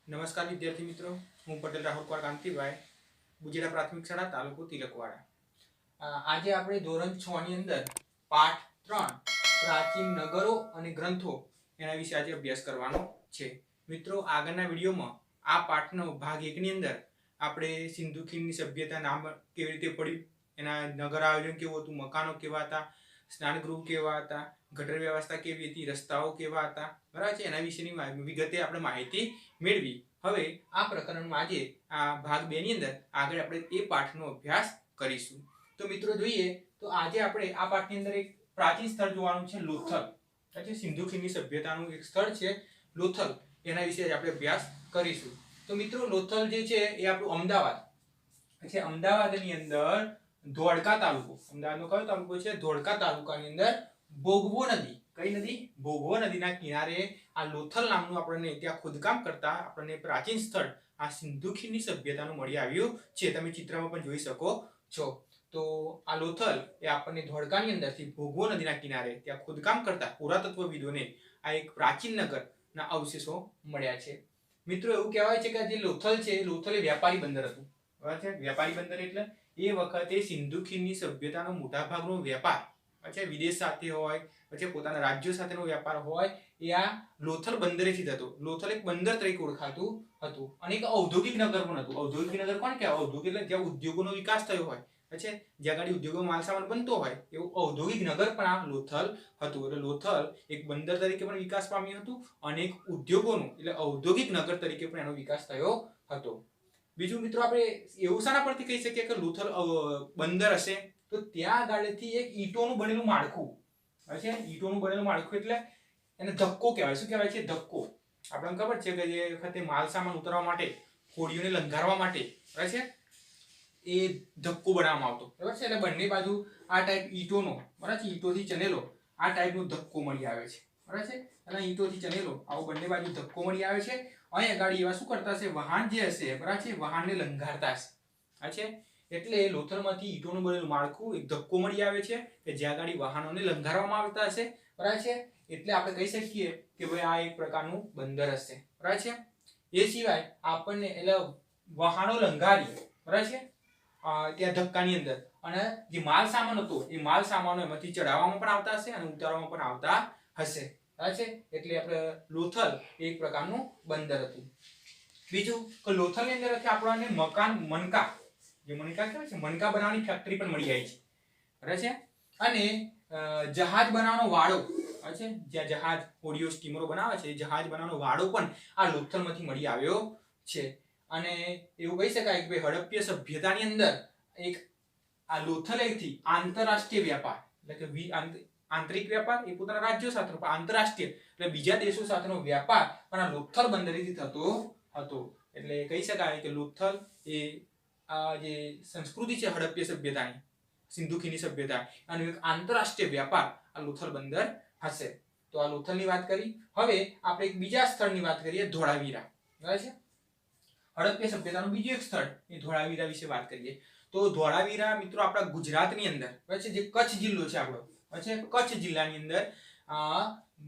નમસ્કાર વિદ્યાર્થી મિત્રો, હું પટેલ રાહુલ કુમાર કાંતિભાઈ, બુજેડા પ્રાથમિક શાળા તાલુકો તિલકવાડા. આજે આપણે ધોરણ 6 ની અંદર પાઠ 3 પ્રાચીન નગરો અને ગ્રંથો એના વિશે આજે અભ્યાસ કરવાનો છે. મિત્રો, આગળના વિડીયોમાં આ પાઠનો ભાગ 1 ની અંદર આપણે સિંધુ ખીણની સભ્યતા નામ કેવી રીતે પડ્યું, એના નગર આયોજન કેવું હતું, મકાનો કેવા હતા, સ્નાનગૃહ કેવા હતા, ગટર વ્યવસ્થા કેવી હતી, રસ્તાઓ કેવા હતા, બરાબર છે, એના વિશેની વિગતે આપણે માહિતી મેળવી. હવે આ પ્રકરણમાં આજે આ ભાગ 2 ની અંદર આગળ આપણે એ પાઠનો અભ્યાસ કરીશું. તો મિત્રો જોઈએ તો આજે આપણે આ પાઠની અંદર એક પ્રાચીન સ્થળ જોવાનું છે, લોથલ. એટલે સિંધુ ખીણની સભ્યતાનું એક સ્થળ છે લોથલ, એના વિશે આપણે અભ્યાસ કરીશું. તો મિત્રો, લોથલ જે છે એ આપણું અમદાવાદ છે. અમદાવાદની અંદર ધોળકા તાલુકો, અમદાવાદનો કયો તાલુકો છે? ધોળકા તાલુકાની અંદર ભોગવો નદી, કઈ નદી? ભોગવો નદીના કિનારે આ લોથલ નામનું આપણને ત્યાં ખોદકામ કરતા આપણને પ્રાચીન સ્થળ આ સિંધુ ખીણની સભ્યતાનું મળી આવ્યું છે. તમે ચિત્રમાં પણ જોઈ શકો છો. તો આ લોથલ એ આપણને ધોળકાની અંદરથી ભોગવો નદીના કિનારે ત્યાં ખોદકામ કરતા પુરાતત્વવિદોને આ એક પ્રાચીન નગરના અવશેષો મળ્યા છે. મિત્રો, એવું કહેવાય છે કે જે લોથલ છે, લોથલ એ વ્યાપારી બંદર હતું. બરાબર છે? વ્યાપારી બંદર એટલે એ વખતે સિંધુ ખીણની સભ્યતાનો મોટા ભાગનો વેપાર વિદેશ સાથે હોય, પછી પોતાના રાજ્યો સાથેનો વેપાર હોય, એ આ લોથલ બંદરેથી થતો. લોથલ એક બંદર તરીકે ઓળખાતું હતું અને એક ઔદ્યોગિક નગર પણ હતું. ઔદ્યોગિક નગર કોણ કહેવાય? ઔદ્યોગિક એટલે જ્યાં ઉદ્યોગોનો વિકાસ થયો હોય, જ્યાં ગાડી ઉદ્યોગો માલસામાન બનતો હોય, એવું ઔદ્યોગિક નગર પણ આ લોથલ હતું. એટલે લોથલ એક બંદર તરીકે પણ વિકાસ પામ્યું હતું અને એક ઉદ્યોગોનું એટલે ઔદ્યોગિક નગર તરીકે પણ એનો વિકાસ થયો હતો. બીજું મિત્રો, આપણે એવું શાના પરથી કહી શકીએ કે લોથલ બંદર હશે? તો ત્યાં આગળથી એક ઈંટોનું બનેલું માળખું છે. ઈંટોનું બનેલું માળખું એટલે એને ધક્કો કહેવાય. શું કહેવાય છે? ધક્કો. આપણને ખબર છે કે જે વખતે માલ સામાન ઉતારવા માટે, હોડીઓને લંઘારવા માટે, બરાબર છે, એ ધક્કો બનાવવામાં આવતો. બરાબર છે? એટલે બંને બાજુ આ ટાઈપ ઈંટોનો, બરાબર છે, ઈંટોથી ચનેલો આ ટાઈપનો ધક્કો મળી આવે છે. બરાબર છે? એટલે ઈંટોથી ચનેલો આવો બંને બાજુ ધક્કો મળી આવે છે. અહીં ગાડી એવા શું કરતા હશે? વાહન જે હશે, બરાબર છે, વાહનને લંઘારતા હશે. એટલે લોથલમાંથી ઈંટોનું બનેલું માળખું એક ધક્કો મળી આવે છે કે જ્યાં ગાડી વાહનોને લંઘારવામાં આવતા હશે. બરાબર છે? એટલે આપણે કહી શકીએ કે ભાઈ આ એક પ્રકારનું બંદર હશે. બરાબર છે? એ સિવાય આપણને એટલે વાહનો લંઘારી, બરાબર છે, ત્યાં ધક્કાની અંદર, અને જે માલ સામાન હતો એ માલ સામાનો એમાંથી ચડાવવામાં પણ આવતા હશે અને ઉતારવામાં પણ આવતા હશે. બરાબર છે? એટલે આપણે લોથલ એક પ્રકારનું બંદર હતું. બીજું કે લોથલની અંદર આપણને મનકા, જે મનકા કહેવાય છે, મનકા બનાવવાની ફેક્ટરી પણ મળી આવી છે. બરાબર છે? અને જહાજ બનાવવાનો વાડો છે, જ્યાં જહાજ, હોડીઓ, સ્ટીમરો બનાવે છે, જહાજ બનાવવાનો વાડો પણ આ લોથલમાંથી મળી આવ્યો છે. અને એવું કહી શકાય કે હડપ્પીય સભ્યતાની અંદર એક આ લોથલથી આંતરરાષ્ટ્રીય વ્યાપાર, એટલે કે આંતરિક વ્યાપાર એ પોતાના રાજ્યો સાથેનો, પણ આંતરરાષ્ટ્રીય એટલે બીજા દેશો સાથેનો વ્યાપાર પણ આ લોથલ બંદરેથી થતો હતો. એટલે કહી શકાય કે લોથલ એ આ જે સંસ્કૃતિ છે હડપ્પીય સભ્યતાની, સિંધુ ખીણની સભ્યતા, અને એક આંતરરાષ્ટ્રીય વ્યાપાર આ લોથલ બંદર હશે. તો આ લોથલની વાત કરી. હવે આપણે એક બીજા સ્થળની વાત કરીએ, ધોળાવીરા. બરાબર છે? હડપ્પીય સભ્યતાનું બીજું એક સ્થળ એ ધોળાવીરા વિશે વાત કરીએ. તો ધોળાવીરા મિત્રો આપણા ગુજરાતની અંદર, બરાબર છે, જે કચ્છ જિલ્લો છે આપણો, બરાબર છે, કચ્છ જિલ્લાની અંદર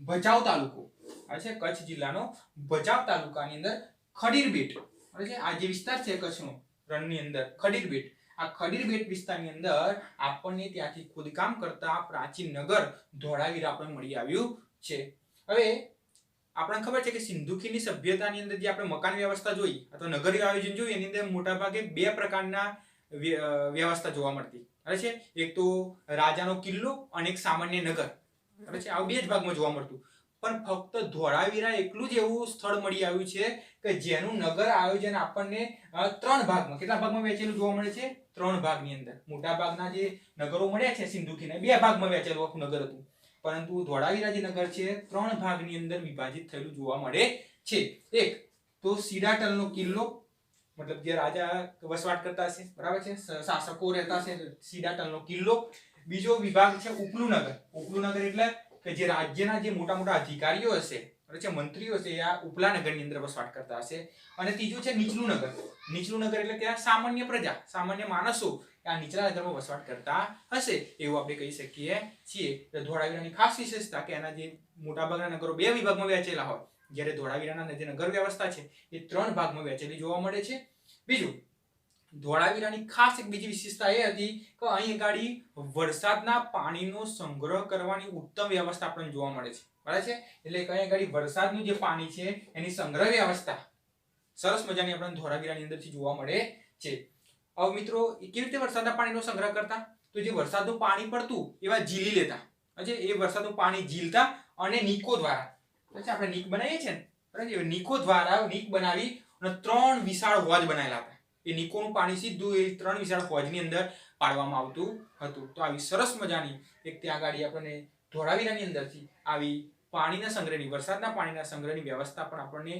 ભચાઉ તાલુકો, બરાબર છે, કચ્છ જિલ્લાનો ભચાઉ તાલુકાની અંદર ખડીર બેટ, બરાબર છે, આ જે વિસ્તાર છે કચ્છનો રણની અંદર ખડીર બેટ, આ ખડીર બેટ વિસ્તારની અંદર આપણને ત્યાંથી ખોદકામ કરતા પ્રાચીન નગર ધોળાવીરા આપણને મળી આવ્યું છે. હવે આપણને ખબર છે કે સિંધુ ખીણની સભ્યતાની અંદર જે આપણે મકાન વ્યવસ્થા જોઈ અથવા નગર આયોજન જોઈ, એની અંદર મોટા ભાગે બે પ્રકારના વ્યવસ્થા જોવા મળતી. બરાબર છે? એક તો રાજાનો કિલ્લો અને એક સામાન્ય નગર. બરાબર છે? આ બે જ ભાગમાં જોવા મળતું. પણ ફક્ત ધોળાવીરા એકલું જ એવું સ્થળ મળી આવ્યું છે કે જેનું નગર આયોજન આપણને 3 ભાગમાં, કેટલા ભાગમાં વહેંચેલું જોવા મળે છે? 3 ભાગની અંદર. મોટા ભાગના જે નગરો મળ્યા છે સિંધુ ખીણના, 2 ભાગમાં વહેંચેલું આખું નગર હતું. પરંતુ ધોળાવીરા જે નગર છે 3 ભાગની અંદર વિભાજિત થયેલું જોવા મળે છે. એક તો સીડાટલનો કિલ્લો, મતલબ જે રાજા વસવાટ કરતા હશે, બરાબર છે, શાસકો રહેતા હશે, સીડાટલનો કિલ્લો. બીજો વિભાગ છે ઉપલું નગર. ઉપલું નગર એટલે કે જે રાજ્યના જે મોટા મોટા અધિકારીઓ હશે, બરાબર છે, મંત્રીઓ હશે, આ ઉપલા નગરની અંદર વસવાટ કરતા હશે. અને ત્રીજું છે નીચલું નગર. નીચલું નગર એટલે ત્યાં સામાન્ય પ્રજા, સામાન્ય માણસો આ નીચલા નગરમાં વસવાટ કરતા હશે, એવું આપણે કહી શકીએ છીએ. ધોળાવીરાની ખાસ વિશેષતા કે એના જે મોટા ભાગના નગરો 2 વિભાગમાં વહેંચેલા હોય, જ્યારે ધોળાવીરાના જે નગર વ્યવસ્થા છે એ 3 ભાગમાં વહેંચેલી જોવા મળે છે. બીજું, ધોળાવીરાની ખાસ એક બીજી વિશેષતા એ હતી કે અહીં ગાડી વરસાદના પાણીનો સંગ્રહ કરવાની ઉત્તમ વ્યવસ્થા આપણને જોવા મળે છે. બરાબર છે? એટલે કે અહીં ગાડી વરસાદનું જે પાણી છે એની સંગ્રહ વ્યવસ્થા સરસ મજાની આપણને ધોળાવીરાની અંદરથી જોવા મળે છે. હવે મિત્રો, કેવી રીતે વરસાદના પાણીનો સંગ્રહ કરતા? તો જે વરસાદનું પાણી પડતું એવા ઝીલી લેતા. એ વરસાદનું પાણી ઝીલતા અને નીકો દ્વારા, આપણે નીક બનાવીએ છીએ ને, બરાબર, નીકો દ્વારા નીક બનાવી અને 3 વિશાળ હોજ બનાવેલા હતા. એ નીકોનું પાણી સીધું એ 3 વિશાળ હોજની અંદર પાડવામાં આવતું હતું. તો આવી સરસ મજાની એક ત્યાં ગાડી આપણને ધોળાવીરાની અંદરથી આવી પાણીના સંગ્રહની, વરસાદના પાણીના સંગ્રહની વ્યવસ્થા પણ આપણને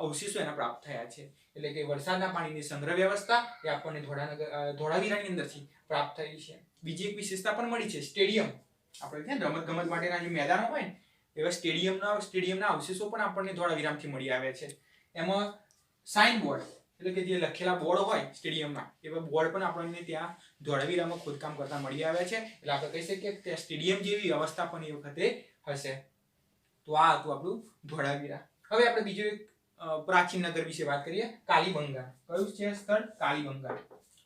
અવશેષો એના પ્રાપ્ત થયા છે. એટલે કે વરસાદના પાણીની સંગ્રહ વ્યવસ્થા એ આપણને ધોળાવીરાની અંદરથી પ્રાપ્ત થઈ છે. બીજી એક વિશેષતા પણ મળી છે, સ્ટેડિયમ. આપણે ત્યાં રમત-ગમત માટેના જે મેદાનો હોય ને એવા સ્ટેડિયમના અવશેષો પણ આપણને ધોળાવીરામાંથી મળી આવે છે. એમાં સાઇન બોર્ડ, એટલે કે જે લખેલા બોર્ડ હોય સ્ટેડિયમના, એવા બોર્ડ પણ આપણને ત્યાં ધોળાવીરામાં ખોદકામ કરતા મળી આવે છે. એટલે આપણે કહી શકીએ કે ત્યાં સ્ટેડિયમ જેવી વ્યવસ્થા પણ એ વખતે હશે. તો આ હતું આપણું ધોળાવીરા. હવે આપણે બીજું એક પ્રાચીન નગર વિશે વાત કરીએ, કાલીબંગન. કયું છે સ્થળ? કાલીબંગન.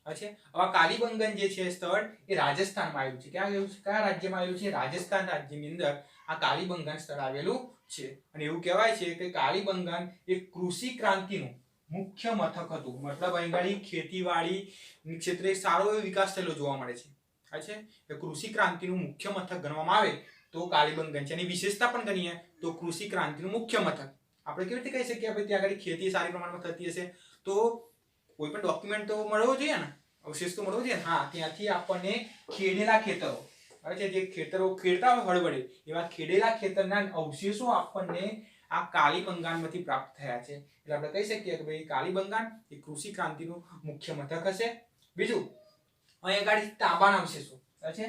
હવે કાલીબંગન જે છે સ્થળ એ રાજસ્થાનમાં આવેલું છે. ક્યાં આવેલું છે? કયા રાજ્યમાં આવેલું છે? રાજસ્થાન રાજ્યની અંદર આ કાલીબંગન સ્થળ આવેલું છે. અને એવું કહેવાય છે કે કાલીબંગન એ કૃષિ ક્રાંતિનું મુખ્ય મથક હતું. મતલબ અહીં ખેતીવાડી ક્ષેત્રે સારો એવો વિકાસ થયેલો જોવા મળે છે. એ કૃષિ ક્રાંતિનું મુખ્ય મથક ગણવામાં આવે તો કાલીબંગન છે. એની વિશેષતા પણ ગણીએ તો કૃષિ ક્રાંતિનું મુખ્ય મથક. આપણે કેવી રીતે કહી શકીએ કે ત્યાં આગળ ખેતી સારી પ્રમાણમાં થતી હશે? તો કોઈ પણ ડોક્યુમેન્ટ તો મળવો જોઈએ ને, અવશેષ તો મળવો જોઈએ ને. હા, ત્યાંથી આપણને ખેડેલા ખેતરો, જે ખેતરો ખેડતા હોય હળ વડે, એવા ખેડેલા ખેતરના અવશેષો આપણને આ કાલીબંગાનમાંથી પ્રાપ્ત થયા છે. એટલે આપણે કહી શકીએ કે ભાઈ કાલીબંગાન એ કૃષિ ક્રાંતિનું મુખ્ય મથક હશે. બીજું, અહીંયા આગળ તાંબાના અવશેષો છે.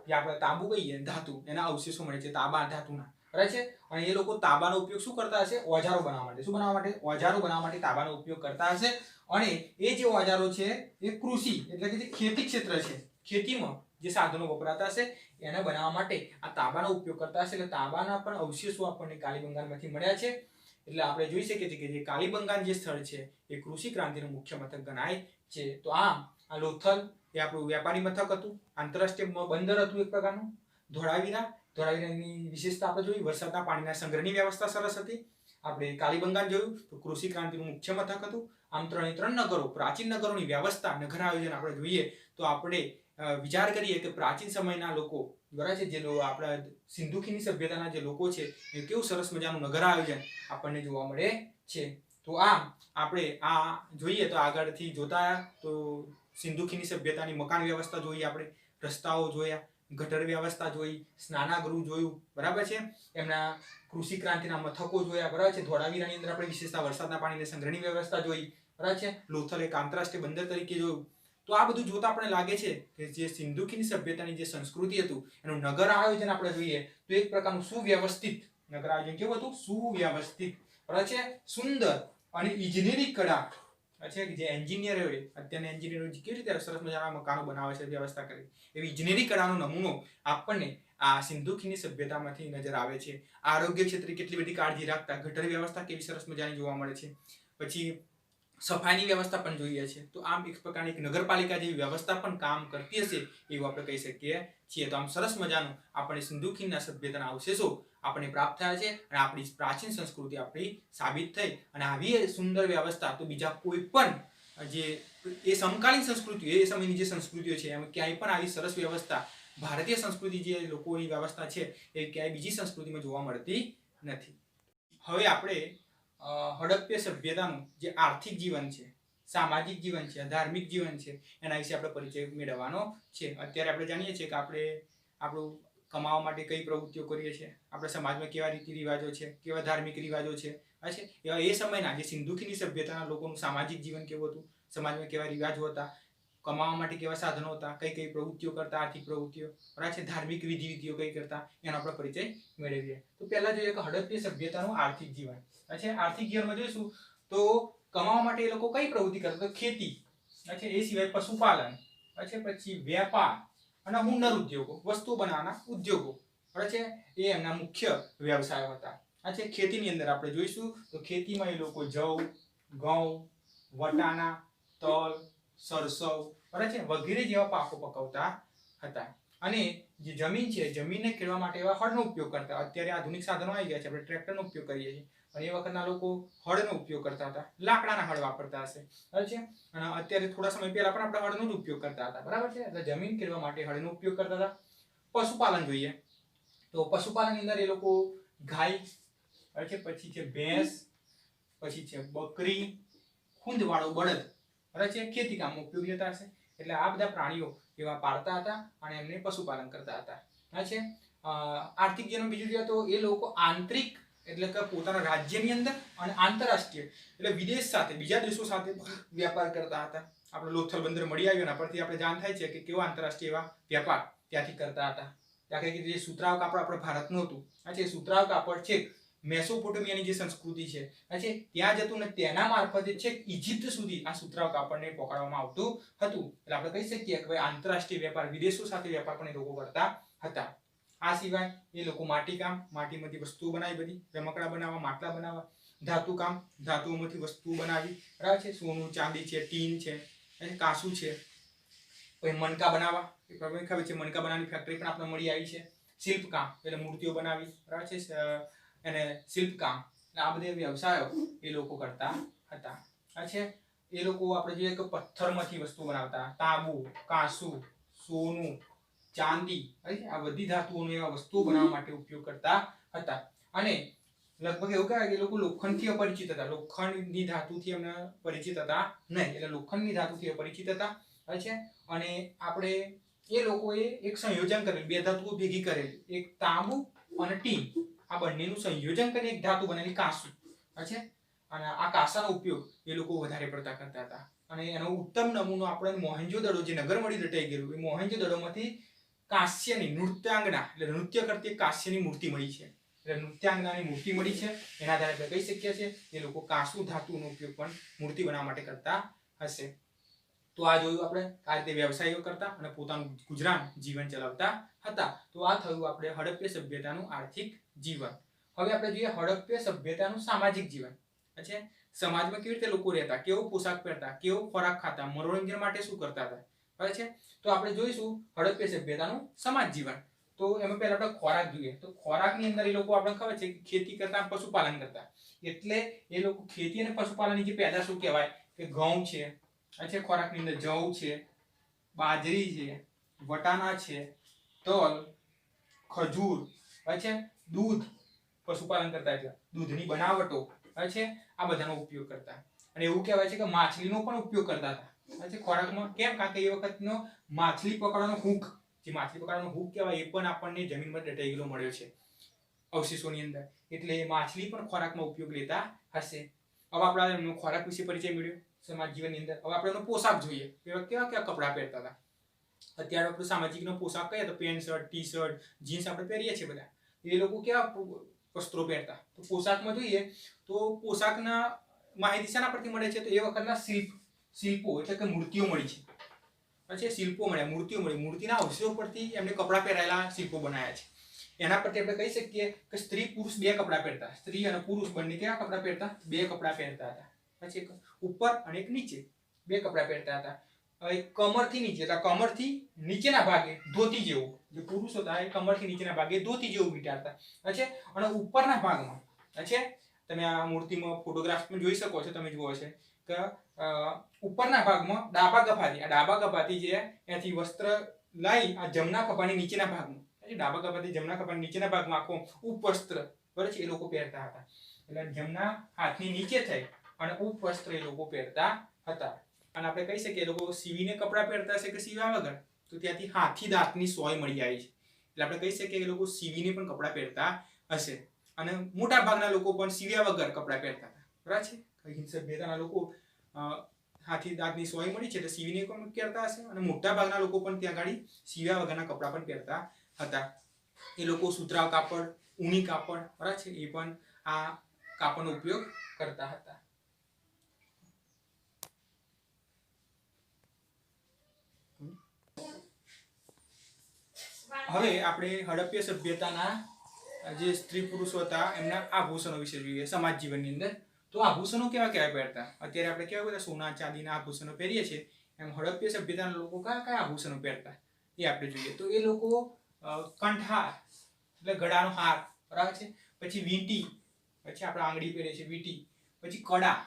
જે આપણે તાંબુ કહીએ, ધાતુ, એના અવશેષો મળે છે, તાંબા ધાતુના. બરાબર છે? અને એ લોકો તાંબાનો ઉપયોગ શું કરતા હશે? ઓજારો બનાવવા માટે. શું બનાવવા માટે? ઓજારો બનાવવા માટે તાંબાનો ઉપયોગ કરતા હશે. અને એ જે ઓજારો છે એ કૃષિ, એટલે કે જે ખેતી ક્ષેત્ર છે, ખેતીમાં જે સાધનો વપરાતા હશે એને બનાવવા માટે આ તાંબાનો ઉપયોગ કરતા હશે. એટલે તાંબાના પણ અવશેષો આપણને કાલીબંગાનમાંથી મળ્યા છે. એટલે આપણે જોઈ શકીએ છીએ કે જે કાલીબંગાન જે સ્થળ છે એ કૃષિ ક્રાંતિનું મુખ્ય મથક ગણાય છે. તો આ લોથલ એ આપણું વ્યાપારી મથક હતું, આંતરરાષ્ટ્રીય બંદર હતું એક પ્રકારનું. ધોળાવીરાની વિશેષતા આપણે જોઈ, વરસાદના પાણીના સંગ્રહની વ્યવસ્થા સરસ હતી. આપણે કાલીબંગાન જોયું તો કૃષિ ક્રાંતિનું મુખ્ય મથક હતું. આમ 3 નગરો, પ્રાચીન નગરોની વ્યવસ્થા, નગર આયોજન આપણે જોઈએ તો આપણે વિચાર કરીએ કે પ્રાચીન સમયના લોકો, બરાબર છે, જે આપણા સિંધુ ખીણની સભ્યતાના જે લોકો છે એ કેવું સરસ મજાનું નગર આયોજન આપણને જોવા મળે છે. તો આમ આપણે આ જોઈએ તો આગળથી જોતા તો સિંધુ ખીણની સભ્યતાની મકાન વ્યવસ્થા જોઈએ, આપણે રસ્તાઓ જોયા, ગટર વ્યવસ્થા જોઈ, સ્નાનાગૃહ જોયું, બરાબર છે, એમના કૃષિ ક્રાંતિના મથકો જોયા, બરાબર છે, ધોળાવીરાની અંદર આપણે વિશેષતા વરસાદના પાણીની સંગ્રહની વ્યવસ્થા જોઈ, બરાબર છે, લોથલ એક આંતરરાષ્ટ્રીય બંદર તરીકે જોયું. તો આ બધું જોતા આપણે લાગે છે કે જે સિંધુ ખીણની સભ્યતાની જે સંસ્કૃતિ હતું એનું નગર આયોજન આપણે જોઈએ તો એક પ્રકારનું સુવ્યવસ્થિત નગર આયોજન કેવું હતું? સુવ્યવસ્થિત, બરાબર છે, સુંદર અને ઇજનેરી કળા છે કે જે એન્જિનિયરોએ, અત્યારના એન્જિનિયરો કેવી રીતે સરસ મજાના મકાનો બનાવે છે, વ્યવસ્થા કરી, એવી ઇજનેરી કળાનો નમૂનો આપણને આ સિંધુ ખીણની સભ્યતામાંથી નજર આવે છે. આરોગ્ય ક્ષેત્રે કેટલી બધી કાળજી રાખતા, ગટર વ્યવસ્થા કેવી સરસ મજાની જોવા મળે છે. પછી સફાઈની વ્યવસ્થા પણ જોઈએ છે. તો આમ એક પ્રકારની એક નગરપાલિકા જેવી વ્યવસ્થા પણ કામ કરતી હશે એવું આપણે કહી શકીએ છીએ. તો આમ સરસ મજાનું આપણે સિંધુ ખીણના સભ્યતાના અવશેષો આપણે પ્રાપ્ત થયા છે અને આપણી પ્રાચીન સંસ્કૃતિ આપણી સાબિત થઈ. અને આવી સુંદર વ્યવસ્થા તો બીજા કોઈ પણ જે એ સમકાલીન સંસ્કૃતિઓ, એ સમયની જે સંસ્કૃતિઓ છે એમાં ક્યાંય પણ આવી સરસ વ્યવસ્થા, ભારતીય સંસ્કૃતિ જે લોકોની વ્યવસ્થા છે એ ક્યાંય બીજી સંસ્કૃતિમાં જોવા મળતી નથી. હવે આપણે હડપ્પા સભ્યતાનું જે આર્થિક જીવન છે, સામાજિક જીવન છે, ધાર્મિક જીવન છે, એના વિશે આપણે પરિચય મેળવવાનો છે. અત્યારે આપણે જાણીએ છીએ કે આપણે આપણું કમાવા માટે કઈ પ્રવૃત્તિઓ કરીએ છીએ, આપણા સમાજમાં કેવા રીતિ રિવાજો છે, કેવા ધાર્મિક રિવાજો છે, એવા એ સમયના જે સિંધુ ખીણની સભ્યતાના લોકોનું સામાજિક જીવન કેવું હતું, સમાજમાં કેવા રિવાજો હતા, કમાવા માટે કેવા સાધનો હતા, કઈ કઈ પ્રવૃત્તિઓ કરતા, આર્થિક પ્રવૃત્તિઓ, બરાબર છે, ધાર્મિક વિધિ કઈ કરતા, એનો આપણે પરિચય મેળવીએ. તો પહેલા જોઈએ કે હડપ્પા સભ્યતાનું આર્થિક જીવન. આર્થિક જીવનમાં જોઈશું તો કમાવા માટે એ લોકો કઈ પ્રવૃત્તિ કરતા? તો ખેતી, એ સિવાય પશુપાલન, પછી વેપાર અને હુન્નર ઉદ્યોગો, વસ્તુ બનાવવાના ઉદ્યોગો, બરાબર છે, એ એમના મુખ્ય વ્યવસાયો હતા. આ છે ખેતીની અંદર આપણે જોઈશું તો ખેતીમાં એ લોકો જવ, ઘઉં, વટાણા, તલ, સરસવ બરાબર છે વગેરે જેવા પાકો પકવતા હતા. અને જે જમીન છે જમીનને ખેડવા માટે એવા હળનો ઉપયોગ કરતા. અત્યારે આધુનિક સાધનો આવી ગયા છે, આપણે ટ્રેક્ટરનો ઉપયોગ કરીએ છીએ, અને એ વખતના લોકો હળનો ઉપયોગ કરતા હતા, લાકડાના હળ વાપરતા હશે બરાબર છે. અને અત્યારે થોડા સમય પહેલા પણ આપણે હળનો જ ઉપયોગ કરતા હતા બરાબર છે. એટલે જમીન ખેડવા માટે હળનો ઉપયોગ કરતા હતા. પશુપાલન જોઈએ તો પશુપાલનની અંદર એ લોકો ગાય છે, પછી છે ભેંસ, પછી છે બકરી, ખૂંદવાળો બળદ બરાબર છે ખેતી કામમાં ઉપયોગી લેતા હશે. એટલે આ બધા પ્રાણીઓ એવા પાળતા હતા અને એમને પશુપાલન કરતા હતા બરાબર છે. આર્થિક જેનું બીજું જોઈએ તો એ લોકો આંતરિક એટલે કે પોતાના રાજ્યની અંદર અને આંતરરાષ્ટ્રીય એટલે વિદેશ સાથે બીજા દેશો સાથે વ્યાપાર કરતા હતા. આપણે લોથલ બંદર મળી આવ્યું એના પરથી આપણે જાણ થાય છે કે કેવો આંતરરાષ્ટ્રીય એવા વ્યાપાર ત્યાંથી કરતા હતા. દાખલા તરીકે જે સુતરાઉ કાપડ આપણે ભારતનું હતું આ સુતરાઉ કાપડ છે મેસોપોટેમિયાની જે સંસ્કૃતિ છે ત્યાં જતું ને તેના મારફતે છે ઇજિપ્ત સુધી આ સુતરાઉ કાપડને પકડવામાં આવતું હતું. એટલે આપણે કહી શકીએ કે ભાઈ આંતરરાષ્ટ્રીય વેપાર વિદેશો સાથે વેપાર પણ એ લોકો કરતા હતા. આ સિવાય એ લોકો માટીકામ, માટીમાંથી વસ્તુઓ બનાવી, બધી રમકડા બનાવવા, માટલા બનાવવા, ધાતુકામ, ધાતુઓમાંથી વસ્તુઓ બનાવી બરાબર છે. સોનું, ચાંદી છે, ટીન છે, કાંસુ છે, પછી મણકા બનાવવા, ખબર છે મણકા બનાવવાની ફેક્ટરી પણ આપણે મળી આવી છે. શિલ્પકામ એટલે મૂર્તિઓ બનાવી બરાબર છે એને શિલ્પકામ, આ બધા વ્યવસાયો એ લોકો કરતા હતા. એ લોકો આપણે જોઈએ કે પથ્થરમાંથી વસ્તુ બનાવતા, તાંબુ, કાંસુ, સોનું, ચાંદી આ બધી ધાતુઓની એવા વસ્તુઓ બનાવવા માટે ઉપયોગ કરતા હતા. અને લગભગ એવું કહેવાય કે એ લોકો લોખંડથી અપરિચિત હતા. લોખંડની ધાતુથી એમને પરિચિત હતા નહીં, એટલે લોખંડની ધાતુથી અપરિચિત હતા છે. અને આપણે એ લોકોએ એક સંયોજન કરેલું, બે ધાતુઓ ભેગી કરેલી, એક તાંબુ અને ટીન, આ બંનેનું સંયોજન કરીને એક ધાતુ બનેલી કાંસુ છે. અને આ કાંસાનો ઉપયોગ એ લોકો વધારે પડતા કરતા હતા. અને એનો ઉત્તમ નમૂનો આપણે મોહેન્જો-દડો જે નગરમળી દટાઈ ગયેલું એ મોહેન્જો-દડોમાંથી કાંસ્યની નૃત્યાંગના એટલે નૃત્ય કરતી કાંસ્યની મૂર્તિ મળી છે. એટલે નૃત્યાંગનાની મૂર્તિ મળી છે. એના આધારે આપણે કહી શકીએ છીએ એ લોકો કાંસુ ધાતુનો ઉપયોગ પણ મૂર્તિ બનાવવા માટે કરતા હશે. તો આ જોયું આપણે આ રીતે વ્યવસાયો કરતા અને પોતાનું ગુજરાન જીવન ચલાવતા હતા. તો આ થયું આપણે હડપ્પા સભ્યતાનું આર્થિક જીવન. હવે આપણે જોઈએ હડપ્પા સભ્યતાનું સામાજિક જીવન. છે સમાજમાં કેવી રીતે લોકો રહેતા, કેવો પોશાક પહેરતા, કેવો ખોરાક ખાતા, મનોરંજન માટે શું કરતા હતા બરાબર છે. તો આપણે જોઈશું હડપ્પા સભ્યતાનું સમાજ જીવન. તો એમાં પહેલા આપણે ખોરાક જોઈએ. તો ખોરાકની અંદર એ લોકો આપણે ખબર છે કે ખેતી કરતા, પશુપાલન કરતા. એટલે એ લોકો ખેતી અને પશુપાલનની જે પેદાશો કહેવાય કે ઘઉં છે ખોરાકની અંદર જવ છે, બાજરી છે, વટાણા છે, તલ, ખજૂર છે, દૂધ પશુપાલન કરતા એટલે દૂધની બનાવટો છે આ બધાનો ઉપયોગ કરતા. અને એવું કહેવાય છે કે માછલીનો પણ ઉપયોગ કરતા હતા ખોરાકમાં. કેમ? કારણ કે એ વખતનો માછલી પકડવાનો હુક, જે માછલી પકડવાનો હુક કહેવાય એ પણ આપણને જમીનમાં દટાઈ ગયેલો મળ્યો છે અવશેષોની અંદર. એટલે માછલી પણ ખોરાકમાં ઉપયોગ લેતા હશે. હવે આપણે ખોરાક વિશે પરિચય મળ્યો સમાજ જીવનની અંદર. હવે આપણે એનો પોશાક જોઈએ. કેવા કેવા કપડાં પહેરતા હતા. અત્યારે આપણે સામાજિકનો પોશાક કહીએ તો pant shirt, T shirt, jeans આપણે પહેરીએ છીએ બધા. એ લોકો કેવા વસ્ત્રો પહેરતા. તો પોશાકમાં જોઈએ તો પોશાકના માહિતી શાના પરથી મળે છે? તો એ વખતના શિલ્પો એટલે કે મૂર્તિઓ મળી છે. શિલ્પો મળ્યા, મૂર્તિઓ મળી. મૂર્તિના અવશેષો પરથી એમને કપડાં પહેરાયેલા શિલ્પો બનાવ્યા છે. એના પરથી આપણે કહી શકીએ કે સ્ત્રી પુરુષ બે કપડાં પહેરતા. સ્ત્રી અને પુરુષ બંને કેવા કપડાં પહેરતા? બે કપડાં પહેરતા હતા. પછી એક ઉપર અને એક નીચે બે કપડાં પહેરતા હતા. કમરથી નીચે એટલે કમરથી નીચેના ભાગે ધોતી જેવું, જે પુરુષ હતા એ કમરથી નીચેના ભાગે ધોતી જેવું વિચારતા અને ઉપરના ભાગમાં તમે આ મૂર્તિમાં ફોટોગ્રાફમાં જોઈ શકો છો, તમે જુઓ છે કે ઉપરના ભાગમાં ડાબા ગભાથી જે એથી વસ્ત્ર લઈ આ જમણા ખભાની નીચેના ભાગમાં ડાબા ગભાથી જમણા ખભાની નીચેના ભાગમાં આખો ઉપવસ્ત્ર બરાબર છે એ લોકો પહેરતા હતા. એટલે જમણા હાથની નીચે થઈ અને ઉપવસ્ત્ર એ લોકો પહેરતા હતા. અને આપણે કહી શકીએ એ લોકો સીવીને કપડાં પહેરતા હશે કે સીવ્યા વગર? તો ત્યાંથી હાથી દાંતની સોય મળી આવી છે. એટલે આપણે કહી શકીએ કે એ લોકો સીવીને પણ કપડાં પહેરતા હશે. અને મોટા ભાગના લોકો પણ સીવ્યા વગર કપડાં પહેરતા હતા બરાબર છે. હિંદ સભ્યતાના લોકો હાથી દાંતની સોય મળી છે એટલે સીવીને પણ પહેરતા હશે. અને મોટા ભાગના લોકો પણ ત્યાં ગાડી સીવ્યા વગરના કપડાં પણ પહેરતા હતા. એ લોકો સુતરાઉ કાપડ, ઊની કાપડ બરાબર છે એ પણ આ કાપડનો ઉપયોગ કરતા હતા. હવે આપણે હડપ્પા સભ્યતાના જે સ્ત્રી પુરુષો હતા એમના આભૂષણો વિશે જોઈએ સમાજ જીવનની અંદર. તો આભૂષણો કેવા કેવા પહેરતા? અત્યારે આપણે કેવા બધા સોના ચાંદીના આભૂષણો પહેરીએ છીએ, એમ હડપ્પીય સભ્યતાના લોકો કયા કયા આભૂષણો પહેરતા એ આપણે જોઈએ. તો એ લોકો કંઠહાર એટલે ગળાનો હાર, બરાબર છે, પછી વીંટી, પછી આપણે આંગળી પહેરીએ છીએ વીંટી, પછી કડા,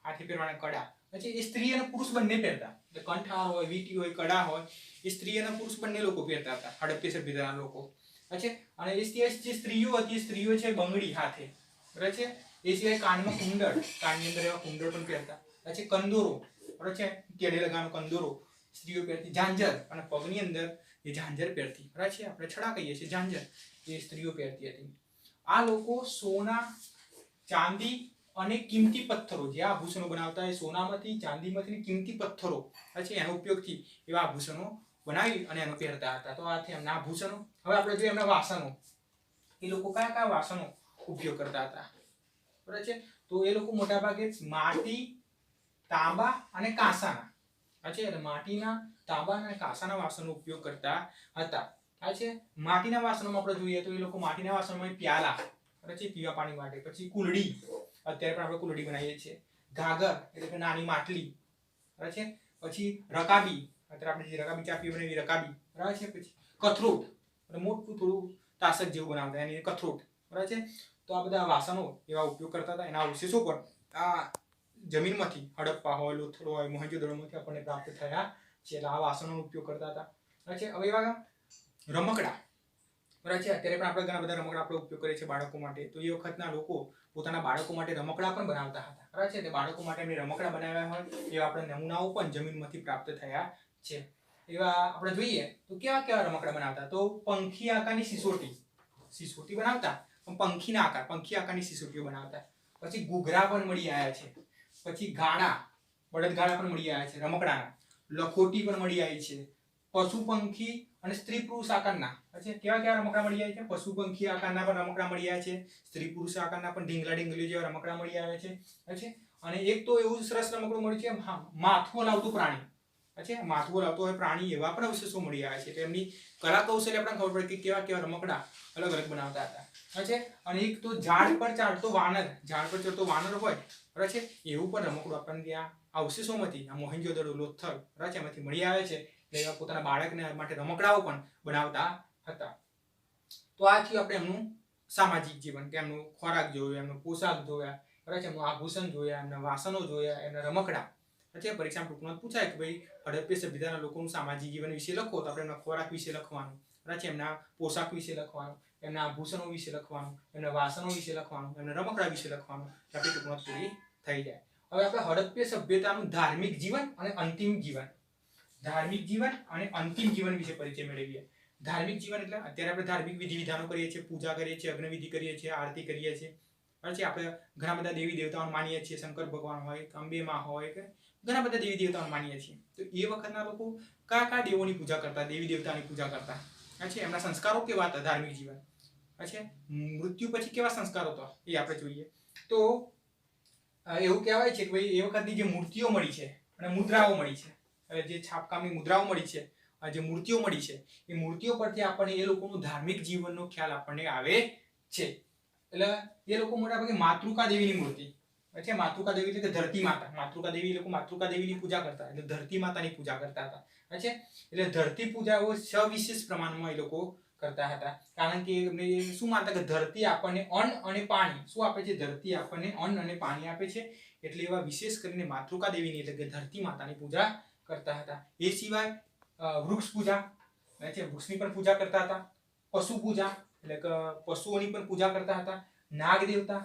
હાથે પહેરવાના કડા. પછી એ સ્ત્રી અને પુરુષ બંને પહેરતા, એટલે કંઠહાર હોય, વીંટી હોય, કડા હોય, એ સ્ત્રી અને પુરુષ બંને લોકો પહેરતા હતા હડપ્પીય સભ્યતાના લોકો. પછી અને એ સિવાય જે સ્ત્રીઓ હતી, સ્ત્રીઓ છે બંગડી હાથે, બરાબર છે. એ સિવાય કાનમાં કુંડળ, કાનની અંદર એવા કુંડળ પણ પહેરતા. પછી કંદોરો, બરાબર છે, કેડે લગાનો કંદોરો સ્ત્રીઓ પહેરતી. ઝાંઝર, અને પગની અંદર એ ઝાંઝર પહેરતી, બરાબર છે, આપણે છડા કહીએ છીએ, ઝાંઝર એ સ્ત્રીઓ પહેરતી હતી. આ લોકો સોના, ચાંદી અને કિંમતી પથ્થરો, જે આભૂષણો બનાવતા એ સોનામાંથી, ચાંદીમાંથી કિંમતી પથ્થરો, બરાબર છે, એનો ઉપયોગથી એવા આભૂષણો બનાવી અને એનો પહેરતા હતા. તો આ છે એમના આભૂષણો. હવે આપણે જોઈએ એમના વાસણો. એ લોકો કયા કયા વાસણો ઉપયોગ કરતા હતા, બરાબર છે. તો એ લોકો મોટા ભાગે માટી, તાંબા અને કાંસાના, છે, એટલે માટીના, તાંબા અને કાંસાના વાસણનો ઉપયોગ કરતા હતા. આ છે માટીના વાસણોમાં આપણે જોઈએ તો એ લોકો માટીના વાસણોમાં પ્યાલા, બરાબર છે, પીવા પાણી માટે. પછી કુલડી, અત્યારે પણ આપણે કુલડી બનાવીએ છીએ. ઘાઘર એટલે કે નાની માટલી, બરાબર છે. પછી રકાબી, અત્યારે આપણે જે રકાબી ચા પીવી એવી રકાબી, બરાબર છે. પછી કથરોટ, એટલે મોટું થોડું તાસક જેવું બનાવતા એની કથરોટ, બરાબર છે. તો આ બધા વાસણો એવા ઉપયોગ કરતા હતા. એના અવશેષો પણ આ જમીનમાંથી, હડપ્પા હોય, લોથલ હોય, મોહેંજો-દડોમાંથી આપણને પ્રાપ્ત થયા છે. એટલે આ વાસણોનો ઉપયોગ કરતા હતા, બરાબર છે. હવે એવા રમકડા, બરાબર છે, અત્યારે પણ આપણે ઘણા બધા રમકડા આપણે ઉપયોગ કરીએ છીએ બાળકો માટે. તો એ વખતના લોકો પોતાના બાળકો માટે રમકડા પણ બનાવતા હતા, બરાબર છે. તે બાળકો માટે એમને રમકડા બનાવ્યા હોય એવા આપણે નમૂનાઓ પણ જમીનમાંથી પ્રાપ્ત થયા છે. એવા આપણે જોઈએ તો કેવા કેવા રમકડા બનાવતા? તો પંખી આકારની સિસોટી બનાવતા, પણ પંખીના આકાર, પંખી આકારની સિસોટીઓ બનાવતા. પછી ઘૂઘરા પણ મળી આવ્યા છે. પછી ગાડા, બળદગાડા પણ મળી આવ્યા છે રમકડાના. લખોટી પણ મળી આવી છે. પશુ પંખી અને સ્ત્રી પુરુષ આકારના, પછી કેવા કેવા રમકડા મળી આવ્યા છે? પશુ પંખી આકારના પણ રમકડા મળી આવ્યા છે. સ્ત્રી પુરુષ આકારના પણ ઢીંગલા ઢીંગલીઓ જેવા રમકડા મળી આવ્યા છે. અને એક તો એવું સરસ રમકડું મળ્યું છે, માથું હલાવતું પ્રાણી, છે, માથું હલાવતું હોય પ્રાણી, એવા પણ અવશેષો મળી આવ્યા છે. એટલે એમની કલા કૌશલ્ય આપણને ખબર પડે કે કેવા કેવા રમકડા અલગ અલગ બનાવતા હતા, છે. અને એક તો ઝાડ પર ચડતો વાનર, ઝાડ પર ચડતો વાનર હોય, બરાબર છે, એવું પણ રમકડું આપણને ત્યાં અવશેષોમાંથી, આ મોહેંજો-દડો, લોથલ, બરાબર છે, એમાંથી મળી આવે છે. એટલે એવા પોતાના બાળકને માટે રમકડાઓ પણ બનાવતા હતા. તો આ થયું આપણે એમનું સામાજિક જીવન, કે એમનો ખોરાક જોયો, એમનો પોશાક જોયા, બરાબર છે, એમનું આભૂષણ જોયા, એમના વાસણો જોયા, એમના રમકડા. પછી પરીક્ષામાં ટૂંકમાં પૂછાય કે ભાઈ હડપ્પીય સભ્યતાના લોકોનું સામાજિક જીવન વિશે લખો, તો આપણે એમના ખોરાક વિશે લખવાનું, બરાબર છે, એમના પોશાક વિશે લખવાનું, એમના આભૂષણો વિશે લખવાનું, એમના વાસણો વિશે લખવાનું, એમના રમકડા વિશે લખવાનું. આપણી ટૂંકમાં પૂરી થઈ જાય. હવે આપણે હડપ્પીય સભ્યતાનું ધાર્મિક જીવન અને અંતિમ જીવન, ધાર્મિક જીવન અને અંતિમ જીવન વિશે પરિચય મેળવીએ. ધાર્મિક જીવન એટલે અત્યારે આપણે ધાર્મિક વિધિ વિધાનો કરીએ છીએ, પૂજા કરીએ છીએ, અગ્નિવિધિ કરીએ છીએ, આરતી કરીએ છીએ, બરાબર છે. આપણે ઘણા બધા દેવી દેવતાઓને માનીએ છીએ, શંકર ભગવાન હોય, અંબે માં હોય, કે ઘણા બધા દેવી દેવતાઓને માનીએ છીએ. તો એ વખતના લોકો કયા કયા દેવોની પૂજા કરતા, દેવી દેવતાની પૂજા કરતા, છે, એમના સંસ્કારો કેવા હતા ધાર્મિક જીવન, છે, મૃત્યુ પછી કેવા સંસ્કારો હતા એ આપણે જોઈએ. તો એવું કહેવાય છે કે ભાઈ એ વખતની જે મૂર્તિઓ મળી છે અને મુદ્રાઓ મળી છે, જે છાપકામની મુદ્રાઓ મળી છે, જે મૂર્તિઓ મળી છે, એ મૂર્તિઓ પરથી આપણને એ લોકોનું ધાર્મિક જીવનનો ખ્યાલ આપણને આવે છે. એટલે એ લોકો મોટા ભાગે માતૃકા દેવીની મૂર્તિ, છે, માતૃકા દેવી એટલે કે ધરતી માતા, માતૃકા દેવી, એ લોકો માતૃકા દેવીની પૂજા કરતા, એટલે ધરતી માતાની પૂજા કરતા હતા, છે. એટલે ધરતી પૂજાઓ સવિશેષ પ્રમાણમાં એ લોકો કરતા હતા, કારણ કે એમને શું માનતા કે ધરતી આપણને અન્ન અને પાણી શું આપે છે? ધરતી આપણને અન્ન અને પાણી આપે છે. એટલે એવા વિશેષ કરીને માતૃકા દેવીની એટલે કે ધરતી માતાની પૂજા કરતા હતા. એ સિવાય વૃક્ષ પૂજા, છે, વૃક્ષની પણ પૂજા કરતા હતા. પશુ પૂજા એટલે કે પશુઓની પણ પૂજા કરતા હતા. નાગ દેવતા,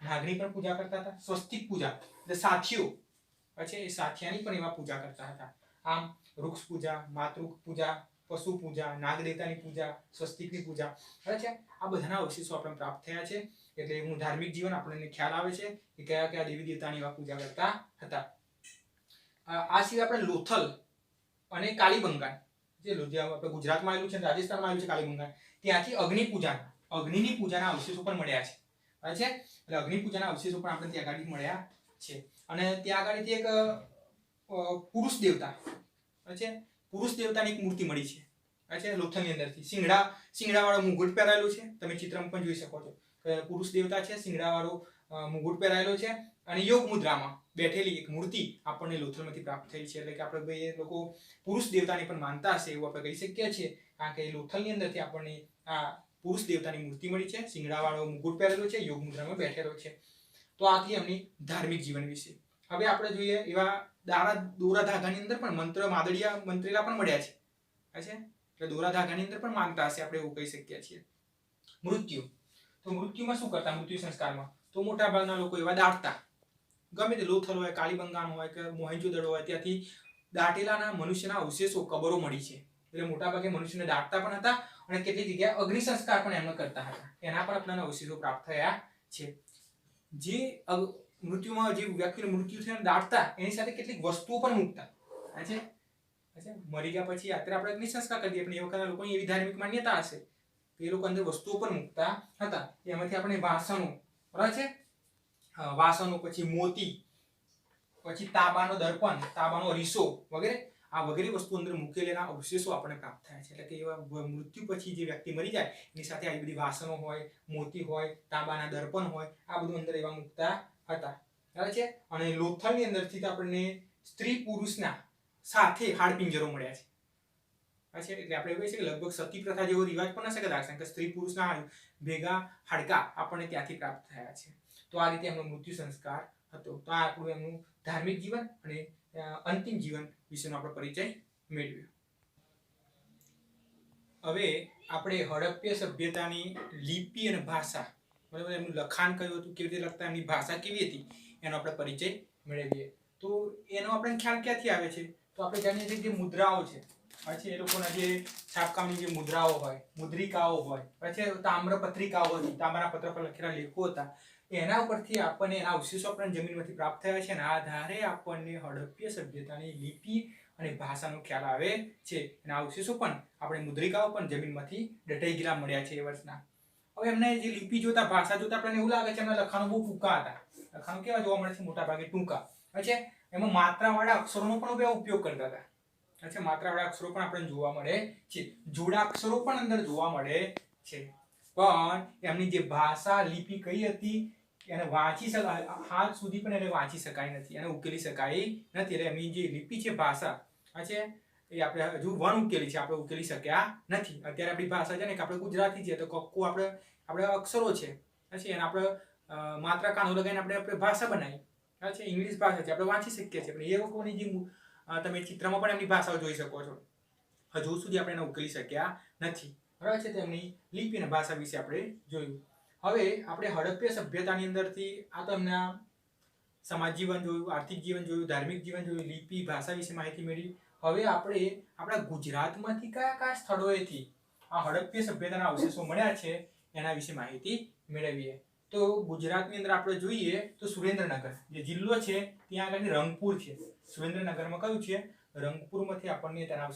નાગની પણ પૂજા કરતા હતા. સ્વસ્તિક પૂજા એટલે સાથીઓ, છે, એ સાથિયાની પણ એવા પૂજા કરતા હતા. આમ વૃક્ષ પૂજા, માતૃ પૂજા, પશુ પૂજા, નાગ દેવતાની પૂજા, સ્વસ્તિકની પૂજા, બરાબર છે. આ બધાના અવશેષો આપણને પ્રાપ્ત થયા છે. એટલે એનું ધાર્મિક જીવન આપણને ખ્યાલ આવે છે કે કયા કયા દેવી દેવતાની એવા પૂજા કરતા હતા. આ સિવાય આપણે લોથલ અને કાલીબંગા, જે આપણે ગુજરાતમાં આવેલું છે, રાજસ્થાનમાં આવેલું છે કાલીબંગા, ત્યાંથી અગ્નિની પૂજાના અવશેષો પણ મળ્યા છે, બરાબર છે. એટલે અગ્નિ પૂજાના અવશેષો પણ આપણે ત્યાં આગળ મળ્યા છે. અને ત્યાં આગળથી એક પુરુષ દેવતા, છે, પુરુષ દેવતાની એક મૂર્તિ મળી છે, છે લોથલની અંદરથી શિંગડાવાળો મુગુટ પહેરાયેલું છે, તમે ચિત્રમાં પણ જોઈ શકો છો. પુરુષ દેવતા છે, શિંગડાવાળો મુગુટ પહેરાયેલો છે અને યોગ મુદ્રામાં બેઠેલી એક મૂર્તિ આપણને લોથલમાંથી પ્રાપ્ત થઈ છે. એટલે કે આપણે ભાઈ લોકો પુરુષ દેવતાને પણ માનતા હશે એવું આપણે કહી શકીએ છીએ, કારણ કે લોથલની અંદરથી આપણને આ પુરુષ દેવતાની મૂર્તિ મળી છે, શિંગડાવાળો મુગુટ પહેરેલો છે, યોગ મુદ્રામાં બેઠેલો છે. તો આથી એમની ધાર્મિક જીવન વિશે. હવે આપણે જોઈએ એવા દોરા ધાગાની અંદર પણ મંત્ર માદળિયા મંત્રેલા પણ મળ્યા છે. એટલે દોરા ધાગાની અંદર પણ માનતા હશે, આપણે એવું કહી શકીએ છીએ. મૃત્યુ. તો મૃત્યુમાં શું કરતા? મૃત્યુ સંસ્કારમાં તો મોટા ભાગના લોકો એવા દાટતા, ગમે તે લોથલ હોય, કાલીબંગાન હોય કે મોહેંજો-દડો હોય, ત્યાંથી દાટેલાના મનુષ્યના અવશેષો કબરો મળી છે. એટલે મોટા ભાગે મનુષ્યને દાટતા પણ હતા અને કેટલીક જગ્યાએ અગ્નિ સંસ્કાર પણ એમને કરતા હતા. એના પર આપણને અવશેષો પ્રાપ્ત થયા છે. જે મૃત્યુમાં જે વ્યક્તિનું મૃત્યુ થયું દાટતા એની સાથે કેટલીક વસ્તુઓ પણ મૂકતા છે. મરી ગયા પછી યાત્રા આપણે અગ્નિ સંસ્કાર કરી દઈએ, પણ એ વખતના લોકોની એવી ધાર્મિક માન્યતા હશે એ લોકો અંદર વસ્તુઓ પણ મૂકતા હતા. એમાંથી આપણે વાસણો, બરાબર છે, વાસણો, પછી મોતી, પછી તાંબાનો દર્પણ, તાંબાનો અરીસો વગેરે, આ વગેરે વસ્તુ અંદર મૂકેલા અવશેષો આપણને પ્રાપ્ત થયા છે. એટલે કે એવા મૃત્યુ પછી જે વ્યક્તિ મરી જાય એની સાથે આવી બધી વાસણો હોય, મોતી હોય, તાંબાના દર્પણ હોય, આ બધું અંદર એવા મૂકતા હતા. બરાબર છે. અને લોથલની અંદરથી આપણને સ્ત્રી પુરુષના સાથે હાડપિંજરો મળ્યા છે. એટલે આપણે કહીએ છીએ કે લગભગ સતી પ્રથા જેવો રિવાજ પણ હશે કદાચ, કે સ્ત્રી પુરુષના ભેગા હાડકા આપણને ત્યાંથી પ્રાપ્ત થયા છે. તો આ રીતે એમનો મૃત્યુ સંસ્કાર હતો. તો આ આપણું એમનું ધાર્મિક જીવન અને અંતિમ જીવન વિશેનો આપણે પરિચય મેળવ્યો. હવે આપણે હડપ્પીય સભ્યતાની લિપિ અને ભાષા, બરાબર, એમનું લખાણ કયું હતું, કેવી રીતે લખતા, એમની ભાષા કેવી હતી, એનો આપણે પરિચય મેળવીએ. તો એનો આપણે ખ્યાલ ક્યાંથી આવે છે? તો આપણે જાણીએ છીએ જે મુદ્રાઓ છે, પછી એ લોકોના જે છાપકામની જે મુદ્રાઓ હોય, મુદ્રિકાઓ હોય, પછી તામ્રપત્રિકાઓ હતી, તાંબાના પત્ર પર લખેલા લેખો હતા, એના ઉપરથી આપણને એના અવશેષો આપણને જમીનમાંથી પ્રાપ્ત થયા છે. અને આ આધારે આપણને હડપ્પીય સભ્યતાની લિપિ અને ભાષાનો ખ્યાલ આવે છે. એના અવશેષો પણ, આપણે મુદ્રિકાઓ પણ જમીનમાંથી દટાઈ ગયેલા મળ્યા છે એ વર્ષના. હવે એમને જે લિપિ જોતા, ભાષા જોતા આપણને એવું લાગે છે એમના લખાણો બહુ ટૂંકા હતા. લખાણો કેવા જોવા મળે છે? મોટા ભાગે ટૂંકા. છે એમાં માત્રાવાળા અક્ષરોનો પણ ઉપયોગ કરતા હતા. अच्छा मात्रावाળા અક્ષરો પણ આપણને જોવા મળે છે, જોડાક્ષરો પણ અંદર જોવા મળે છે. પણ એમની જે ભાષા લિપિ કઈ હતી એને વાંચી શકાય, હાલ સુધી પણ એને વાંચી શકાય નથી, એને ઉકેલી શકાય નથી. એટલે એમની જે લિપિ છે, ભાષા છે, એ આપણે હજુ વણ ઉકેલી છે, આપણે ઉકેલી શક્યા નથી. અત્યારે આપણી ભાષા છે ને કે આપણે ગુજરાતી છે તો કક્કો આપણે અક્ષરો છે, એને આપણે માત્રા કાનો લગાવીને આપણે ભાષા બનાવી છે. ઇંગ્લિશ ભાષા છે, આપણે વાંચી શકીએ છીએ, પણ એ લોકોની જે તમે ચિત્રમાં પણ એમની ભાષાઓ જોઈ શકો છો, હજુ સુધી આપણે એને ઉકેલી શક્યા નથી. બરાબર છે. તેમની લિપિ અને ભાષા વિશે આપણે જોયું. હવે આપણે હડપ્પીય સભ્યતાની અંદરથી આ તો એમના સમાજ જીવન જોયું, આર્થિક જીવન જોયું, ધાર્મિક જીવન જોયું, લિપિ ભાષા વિશે માહિતી મેળવી. હવે આપણે આપણા ગુજરાતમાંથી કયા કયા સ્થળોએથી આ હડપ્પીય સભ્યતાના અવશેષો મળ્યા છે એના વિશે માહિતી મેળવીએ. તો ગુજરાતની અંદર આપણે જોઈએ તો સુરેન્દ્રનગર જે જિલ્લો છે ત્યાં આગળ રંગપુર છે. સુરેન્દ્રનગરમાં કયું છે? રંગપુરમાંથી આપણને તેના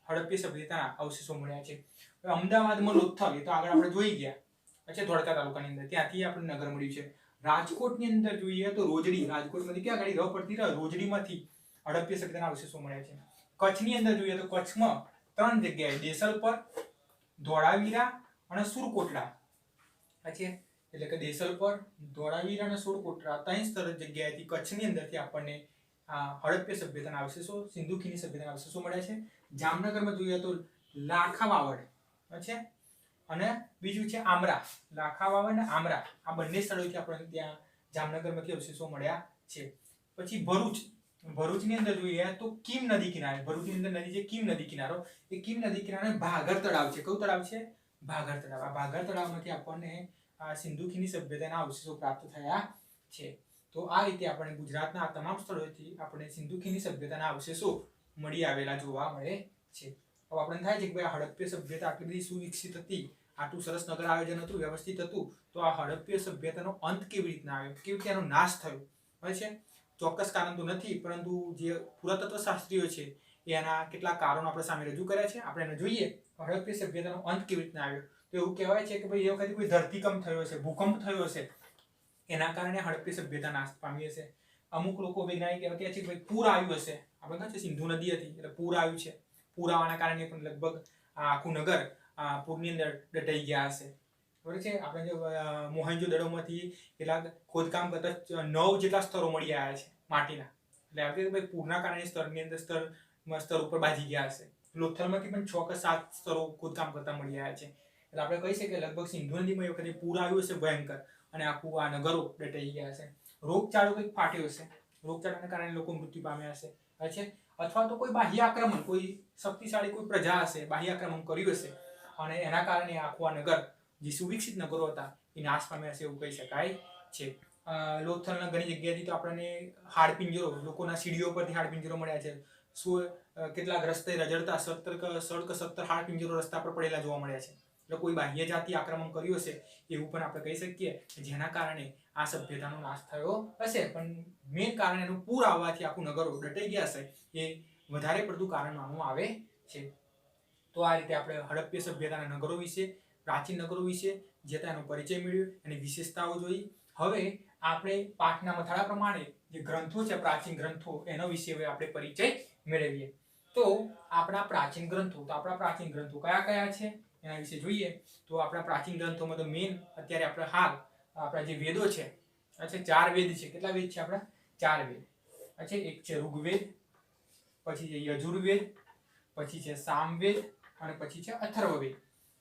હડપ્પીય સભ્યતાના અવશેષો મળ્યા છે. અમદાવાદમાં લોથલ, એ તો આગળ આપણે જોઈ ગયા, अच्छा ધોળકા તાલુકાની અંદર, ત્યાંથી આપણે નગર મળ્યું છે. રાજકોટની અંદર જોઈએ તો રોજડી, રાજકોટમાંથી ક્યાં ગાડી રહ પડતી રહે, રોજડીમાંથી હડપ્પીય સભ્યતાના અવશેષો મળ્યા છે. કચ્છની અંદર જોઈએ તો કચ્છમાં 3 જગ્યાએ દેસલપર, ધોળાવીરા અને સુરકોટડા, એટલે કે દેસલપર, ધોળાવીરા અને સુરકોટડા 3 જગ્યાએથી કચ્છની અંદરથી આપણને હડપ્પીય સભ્યતાના અવશેષો, સિંધુ ખીણની સભ્યતાના અવશેષો મળ્યા છે. જામનગરમાં જોઈએ તો લાખા વાવડ છે અને બીજું છે આમરા, લાખા વાવડ અને આમરા, આ બંને સ્થળોથી આપણને ત્યાં જામનગરમાંથી અવશેષો મળ્યા છે. પછી ભરૂચની અંદર જોઈએ તો કીમ નદી કિનારે, ભરૂચની અંદર નદી છે કીમ નદી કિનારો, એ કીમ નદી કિનારે ભાગર તળાવ છે. કયું તળાવ છે? ભાગર તળાવ. આ ભાગર તળાવમાંથી આપણને આ સિંધુ ખીણની સભ્યતાના અવશેષો પ્રાપ્ત થયા છે. તો આ રીતે આપણે ગુજરાતના આ તમામ સ્થળોએથી આપણે સિંધુ ખીણની સભ્યતાના અવશેષો મળી આવેલા જોવા મળે છે. હવે આપણને થાય છે કે ભાઈ આ હડપ્પીય સભ્યતા આટલી બધી સુવિકસિત હતી, આટલું સરસ નગર આયોજન હતું, વ્યવસ્થિત હતું, તો આ હડપ્પીય સભ્યતાનો અંત કેવી રીતના આવ્યો, કેવી રીતે એનો નાશ થયો? હોય છે ચોક્કસ કારણ તો નથી, પરંતુ જે પુરાતત્વ શાસ્ત્રીઓ છે એના કેટલાક કારણો આપણે સામે રજૂ કર્યા છે. આપણે એને જોઈએ હડપ્પીય સભ્યતાનો અંત કેવી રીતના આવ્યો. તો એવું કહેવાય છે કે ભાઈ એ વખતે કોઈ ધરતીકંપ થયો હશે, ભૂકંપ થયો હશે, એના કારણે હડપ્પીય સભ્યતા નાશ પામી હશે. અમુક લોકો વૈજ્ઞાનિક એવા કહે છે કે ભાઈ પૂર આવ્યું હશે. આપણે કહે છે સિંધુ નદી હતી એટલે પૂર આવ્યું છે, પૂર આવવાના કારણે પણ લગભગ આ આખું નગર પૂરની અંદર દટાઈ ગયા હશે. બરાબર છે. આપણે જે મોહેન્જો-દડોમાંથી કેટલાક ખોદકામ કરતા 9 જેટલા સ્તરો મળી આવ્યા છે માટીના. એટલે આપણે ભાઈ પૂરના કારણે સ્તરની અંદર સ્તર ઉપર બાજી ગયા હશે. લોથલમાંથી પણ 6 કે 7 સ્તરો ખોદકામ કરતા મળી આવ્યા છે. એટલે આપણે કહી શકીએ લગભગ સિંધુ નદીમાં એ વખતે પૂર આવ્યું હશે ભયંકર, અને આખું આ નગરો દટાઈ ગયા હશે. રોગચાળો કંઈક ફાટ્યો હશે, રોગચાળાના કારણે લોકો મૃત્યુ પામ્યા હશે. છે અથવા તો કોઈ બાહ્ય આક્રમણ, કોઈ શક્તિશાળી કોઈ પ્રજા હશે, બાહ્ય આક્રમણ કર્યું હશે, અને એના કારણે આખું આ નગર, જે સુવિકસિત નગરો હતા, એ નાશ પામ્યા હશે એવું કહી શકાય છે. લોથલના ઘણી જગ્યાએથી તો આપણને હાડપિંજરો, લોકોના સીડીઓ પરથી હાડપિંજરો મળ્યા છે. કેટલાક રસ્તે રજડતા 17 હાડપિંજરો રસ્તા પર પડેલા જોવા મળ્યા છે. એટલે કોઈ બાહ્ય જાતિ આક્રમણ કર્યું હશે એવું પણ આપણે કહી શકીએ, જેના કારણે આ સભ્યતાનો નાશ થયો હશે. પણ મેઇન કારણ એનું પૂર આવવાથી આખું નગરો દટાઈ ગયા હશે એ વધારે પડતું કારણ માનવામાં આવે છે. તો આ રીતે આપણે હડપ્પીય સભ્યતાના નગરો વિશે, પ્રાચીન નગરો વિશે જે એનો પરિચય મેળવ્યો, એની વિશેષતાઓ જોઈ. હવે આપણે પાઠના મથાળા પ્રમાણે જે ગ્રંથો છે, પ્રાચીન ગ્રંથો, એનો વિશે હવે આપણે પરિચય મેળવીએ. તો આપણા પ્રાચીન ગ્રંથો કયા કયા છે એના વિશે જોઈએ. તો આપણા પ્રાચીન ગ્રંથોમાં તો મેઇન અત્યારે આપણે હાલ આપણા જે વેદો છે, અચ્છા 4 વેદ છે. કેટલા વેદ છે આપણા? 4 વેદ. અચ્છા, એક છે ઋગ્વેદ, પછી છે યજુર્વેદ, પછી છે સામવેદ, અને પછી છે અથર્વવેદ.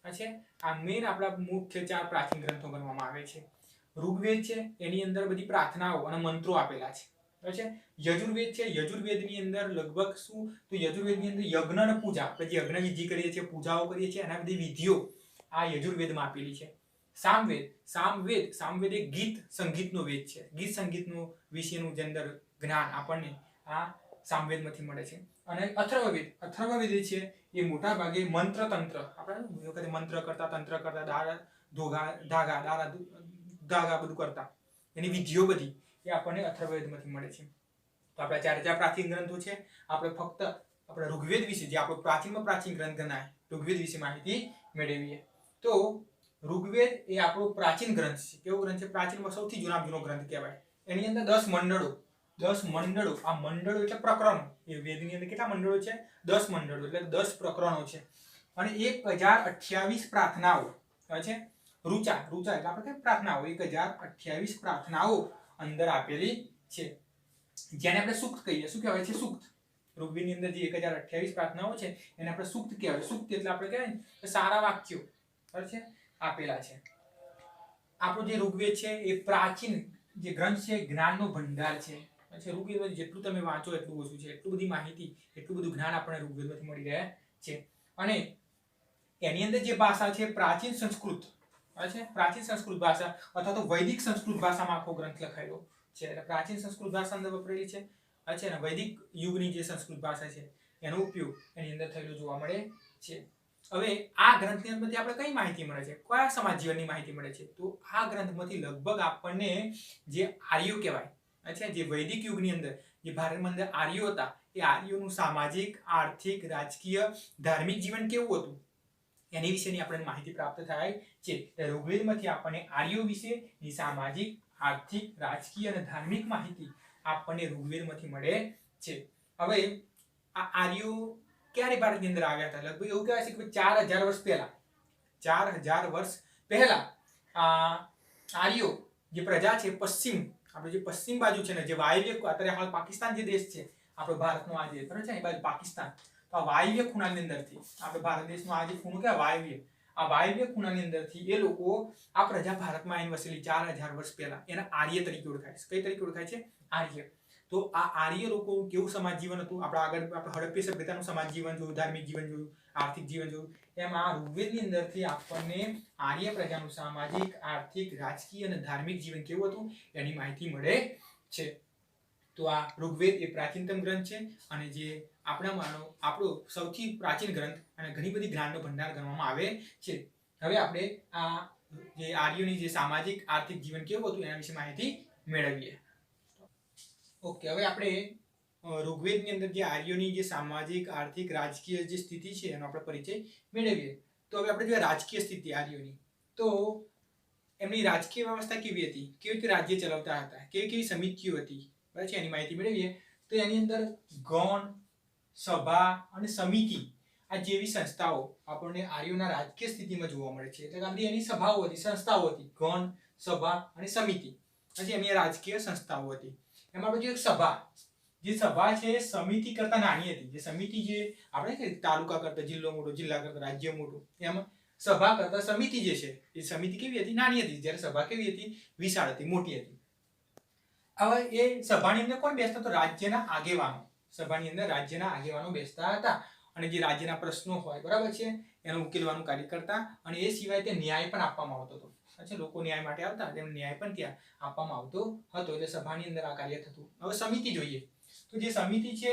અચ્છા, આ મેઇન આપણા મુખ્ય 4 પ્રાચીન ગ્રંથો ગણવામાં આવે છે. ઋગ્વેદ છે, એની અંદર બધી પ્રાર્થનાઓ અને મંત્રો આપેલા છે. અચ્છા, યજુર્વેદ છે, યજુર્વેદની અંદર લગભગ શું તો યજુર્વેદની અંદર યજ્ઞ અને પૂજા, આપણે જે યજ્ઞ વિધિ કરીએ છીએ, પૂજાઓ કરીએ છીએ, એના બધી વિધિઓ આ યજુર્વેદમાં આપેલી છે. સામવેદ એ ગીત સંગીતનો વેદ છે. ગીત સંગીતનું વિશેનું જે અંદર જ્ઞાન આપણને આ સામવેદમાંથી મળે છે. અને અથર્વવેદ છે એ મોટા ભાગે મંત્ર તંત્ર, આપણે વખતે મંત્ર કરતા, તંત્ર કરતા, ધાગા બધું કરતા, એની વિધિઓ બધી એ આપણને અથર્વવેદમાંથી મળે છે. તો આપણા 4 પ્રાચીન ગ્રંથો છે. આપણે ફક્ત આપણે ઋગ્વેદ વિશે, જે આપણો પ્રાચીનમાં પ્રાચીન ગ્રંથ ગણાય, ઋગ્વેદ વિશે માહિતી મેળવીએ. તો ઋગ્વેદ એ આપણો પ્રાચીન ગ્રંથ છે. કેવો ગ્રંથ છે? પ્રાચીનમાં સૌથી જૂનો ગ્રંથ કહેવાય. એની અંદર 10 મંડળો. આ મંડળો એટલે પ્રકરણો. એ વેદની અંદર કેટલા મંડળો છે? 10 મંડળો, એટલે 10 પ્રકરણો છે. અને 1028 પ્રાર્થનાઓ છે. ઋચા એટલે આપણે કે પ્રાર્થનાઓ, 1028 પ્રાર્થનાઓ અંદર આપેલી છે, જેને આપણે સૂક્ત કહીએ. શું કહેવાય છે? સૂક્ત. ઋગ્વેદની અંદર જે 1028 પ્રાર્થનાઓ છે એને આપણે સૂક્ત કહેવાય. સૂક્ત એટલે આપણે કહેવાય ને સારા વાક્યો, બરાબર છે, આપેલા છે. આપણો જે ઋગ્વેદ છે એ પ્રાચીન જે ગ્રંથ છે, જ્ઞાનનો ભંડાર છે. ઋગ્વેદ જેટલું તમે વાંચો એટલું ઓછું છે. એટલું બધી માહિતી, એટલું બધું જ્ઞાન આપણને ઋગ્વેદમાંથી મળી રહે છે. અને એની અંદર જે ભાષા છે પ્રાચીન સંસ્કૃત છે. પ્રાચીન સંસ્કૃત ભાષા અથવા તો વૈદિક સંસ્કૃત ભાષામાં આખો ગ્રંથ લખાયેલો છે. એટલે પ્રાચીન સંસ્કૃત ભાષા અંદર વપરાયેલી છે. અને વૈદિક યુગની જે સંસ્કૃત ભાષા છે એનો ઉપયોગ એની અંદર થયેલો જોવા મળે છે. હવે આ ગ્રંથની અંદરથી આપણે કઈ માહિતી મળે છે? કયા સમાજ જીવનની માહિતી મળે છે? તો આ ગ્રંથમાંથી લગભગ આપણને જે આર્યો કહેવાય, અચ્છા, જે વૈદિક યુગની અંદર જે ભારતમાં અંદર આર્યો હતા, એ આર્યોનું સામાજિક, આર્થિક, રાજકીય, ધાર્મિક જીવન કેવું હતું એની વિશેની આપણને માહિતી પ્રાપ્ત થાય છે. ઋગ્વેદમાંથી આપણને આર્યો વિશેની સામાજિક, આર્થિક, રાજકીય અને ધાર્મિક માહિતી આપણને ઋગ્વેદમાંથી મળે છે. હવે આ આર્યો ક્યારે ભારતની અંદર આવ્યા હતા? લગભગ એવું કહેવાય છે કે 4000 વર્ષ પહેલા, 4000 વર્ષ પહેલા આર્યો જે પ્રજા છે, આપણે જે પશ્ચિમ બાજુ છે ને, જે વાયવ્ય, અત્યારે હાલ પાકિસ્તાન જે દેશ છે, આપણો ભારતનો આ જે છે એ બાજુ પાકિસ્તાન, તો આ વાયવ્ય ખૂણાની અંદરથી, આપણે ભારત દેશનો આ જે ખૂણો કહેવાય વાયવ્ય, આ વાયવ્ય ખૂણાની અંદરથી એ લોકો, આ પ્રજા ભારતમાં આવીને વસેલી 4000 વર્ષ પહેલા, એના આર્ય તરીકે ઓળખાય છે. કઈ તરીકે ઓળખાય છે? આર્ય. તો આ આર્ય લોકો કેવું સમાજ જીવન હતું? આપણે આગળ આપણે હડપ્પીય સભ્યતાનું સમાજ જીવન જોયું, ધાર્મિક જીવન જોયું, આર્થિક જીવન જોયું. એમ આ ઋગ્વેદની અંદરથી આપણને આર્ય પ્રજાનું સામાજિક, આર્થિક, રાજકીય અને ધાર્મિક જીવન કેવું હતું એની માહિતી મળે છે. તો આ ઋગ્વેદ એ પ્રાચીનતમ ગ્રંથ છે, અને જે આપણો સૌથી પ્રાચીન ગ્રંથ અને ઘણી બધી જ્ઞાનનો ભંડાર ગણવામાં આવે છે. હવે આપણે આ જે આર્યોની જે સામાજિક, આર્થિક જીવન કેવું હતું એના વિશે માહિતી મેળવીએ. ઓકે, હવે આપણે ઋગ્વેદની અંદર જે આર્યોની જે સામાજિક, આર્થિક, રાજકીય જે સ્થિતિ છે એનો આપણે પરિચય મેળવીએ. તો હવે આપણે જોઈએ રાજકીય સ્થિતિ આર્યોની. તો એમની રાજકીય વ્યવસ્થા કેવી હતી? કેવી રીતે રાજ્ય ચલાવતા હતા? કેવી સમિતિઓ હતી? બરાબર છે, એની માહિતી મેળવીએ. તો એની અંદર ગણ, સભા અને સમિતિ, આ જેવી સંસ્થાઓ આપણને આર્યોના રાજકીય સ્થિતિમાં જોવા મળે છે. એટલે કે આપણી એની સભાઓ હતી, સંસ્થાઓ હતી, ગણ, સભા અને સમિતિ. પછી એમની રાજકીય સંસ્થાઓ હતી. એમાં આપણે એક સભા, જે સભા છે એ સમિતિ કરતા નાની હતી. જે સમિતિ જે આપણે કે તાલુકા કરતા જિલ્લો મોટો, જિલ્લા કરતા રાજ્ય મોટું, એમ સભા કરતા સમિતિ જે છે એ સમિતિ કેવી હતી? નાની હતી. જ્યારે સભા કેવી હતી? વિશાળ હતી, મોટી હતી. હવે એ સભાની અંદર કોણ બેસતા? તો રાજ્યના આગેવાનો. સભાની અંદર રાજ્યના આગેવાનો બેસતા હતા અને જે રાજ્યના પ્રશ્નો હોય, બરાબર છે, એનું ઉકેલવાનું કાર્ય કરતા. અને એ સિવાય તે ન્યાય પણ આપવામાં આવતો હતો. અચ્છા, લોકો ન્યાય માટે આવતા, તેમને ન્યાય પણ ત્યાં આપવામાં આવતો હતો. એટલે સભાની અંદર આ કાર્ય થતું. હવે સમિતિ જોઈએ તો જે સમિતિ છે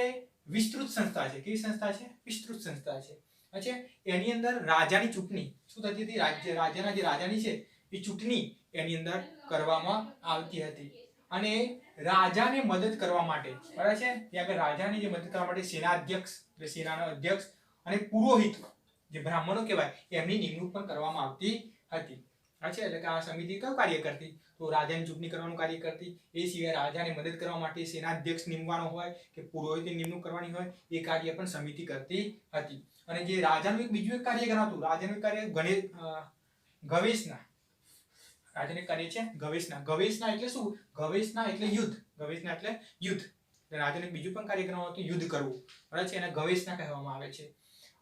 વિસ્તૃત સંસ્થા છે. કેવી સંસ્થા છે? વિસ્તૃત સંસ્થા છે. અચ્છા, એની અંદર રાજાની ચૂંટણી શું થતી હતી? રાજાના જે રાજાની છે એ ચૂંટણી એની અંદર કરવામાં આવતી હતી. અને રાજાને મદદ કરવા માટે, બરાબર છે, ત્યાં આગળ રાજાને જે મદદ કરવા માટે સેનાધ્યક્ષ, એટલે સેનાના અધ્યક્ષ અને પુરોહિત, જે બ્રાહ્મણો કહેવાય, એમની નિમણૂક પણ કરવામાં આવતી હતી. અચ્છા, એટલે કે આ સમિતિ કયું કાર્ય કરતી? તો રાજાની ચૂંટણી કરવાનું કાર્ય કરતી. એ સિવાય રાજાને મદદ કરવા માટે સેનાધ્યક્ષ નિમવાનો હોય કે પુરોહિતની નિમણૂક કરવાની હોય, એ કાર્ય પણ સમિતિ કરતી હતી. અને જે રાજાનું બીજું એક કાર્ય ગણાતું, રાજાનું કાર્ય ગવેષણા. રાજાનું કાર્ય છે ગવેષણા. ગવેષણા એટલે શું? ગવેષણા એટલે યુદ્ધ. ગવેષણા એટલે યુદ્ધ. રાજાનું બીજું પણ કાર્ય કરવાનું હતું, યુદ્ધ કરવું, બરાબર છે, એને ગવેષણા કહેવામાં આવે છે.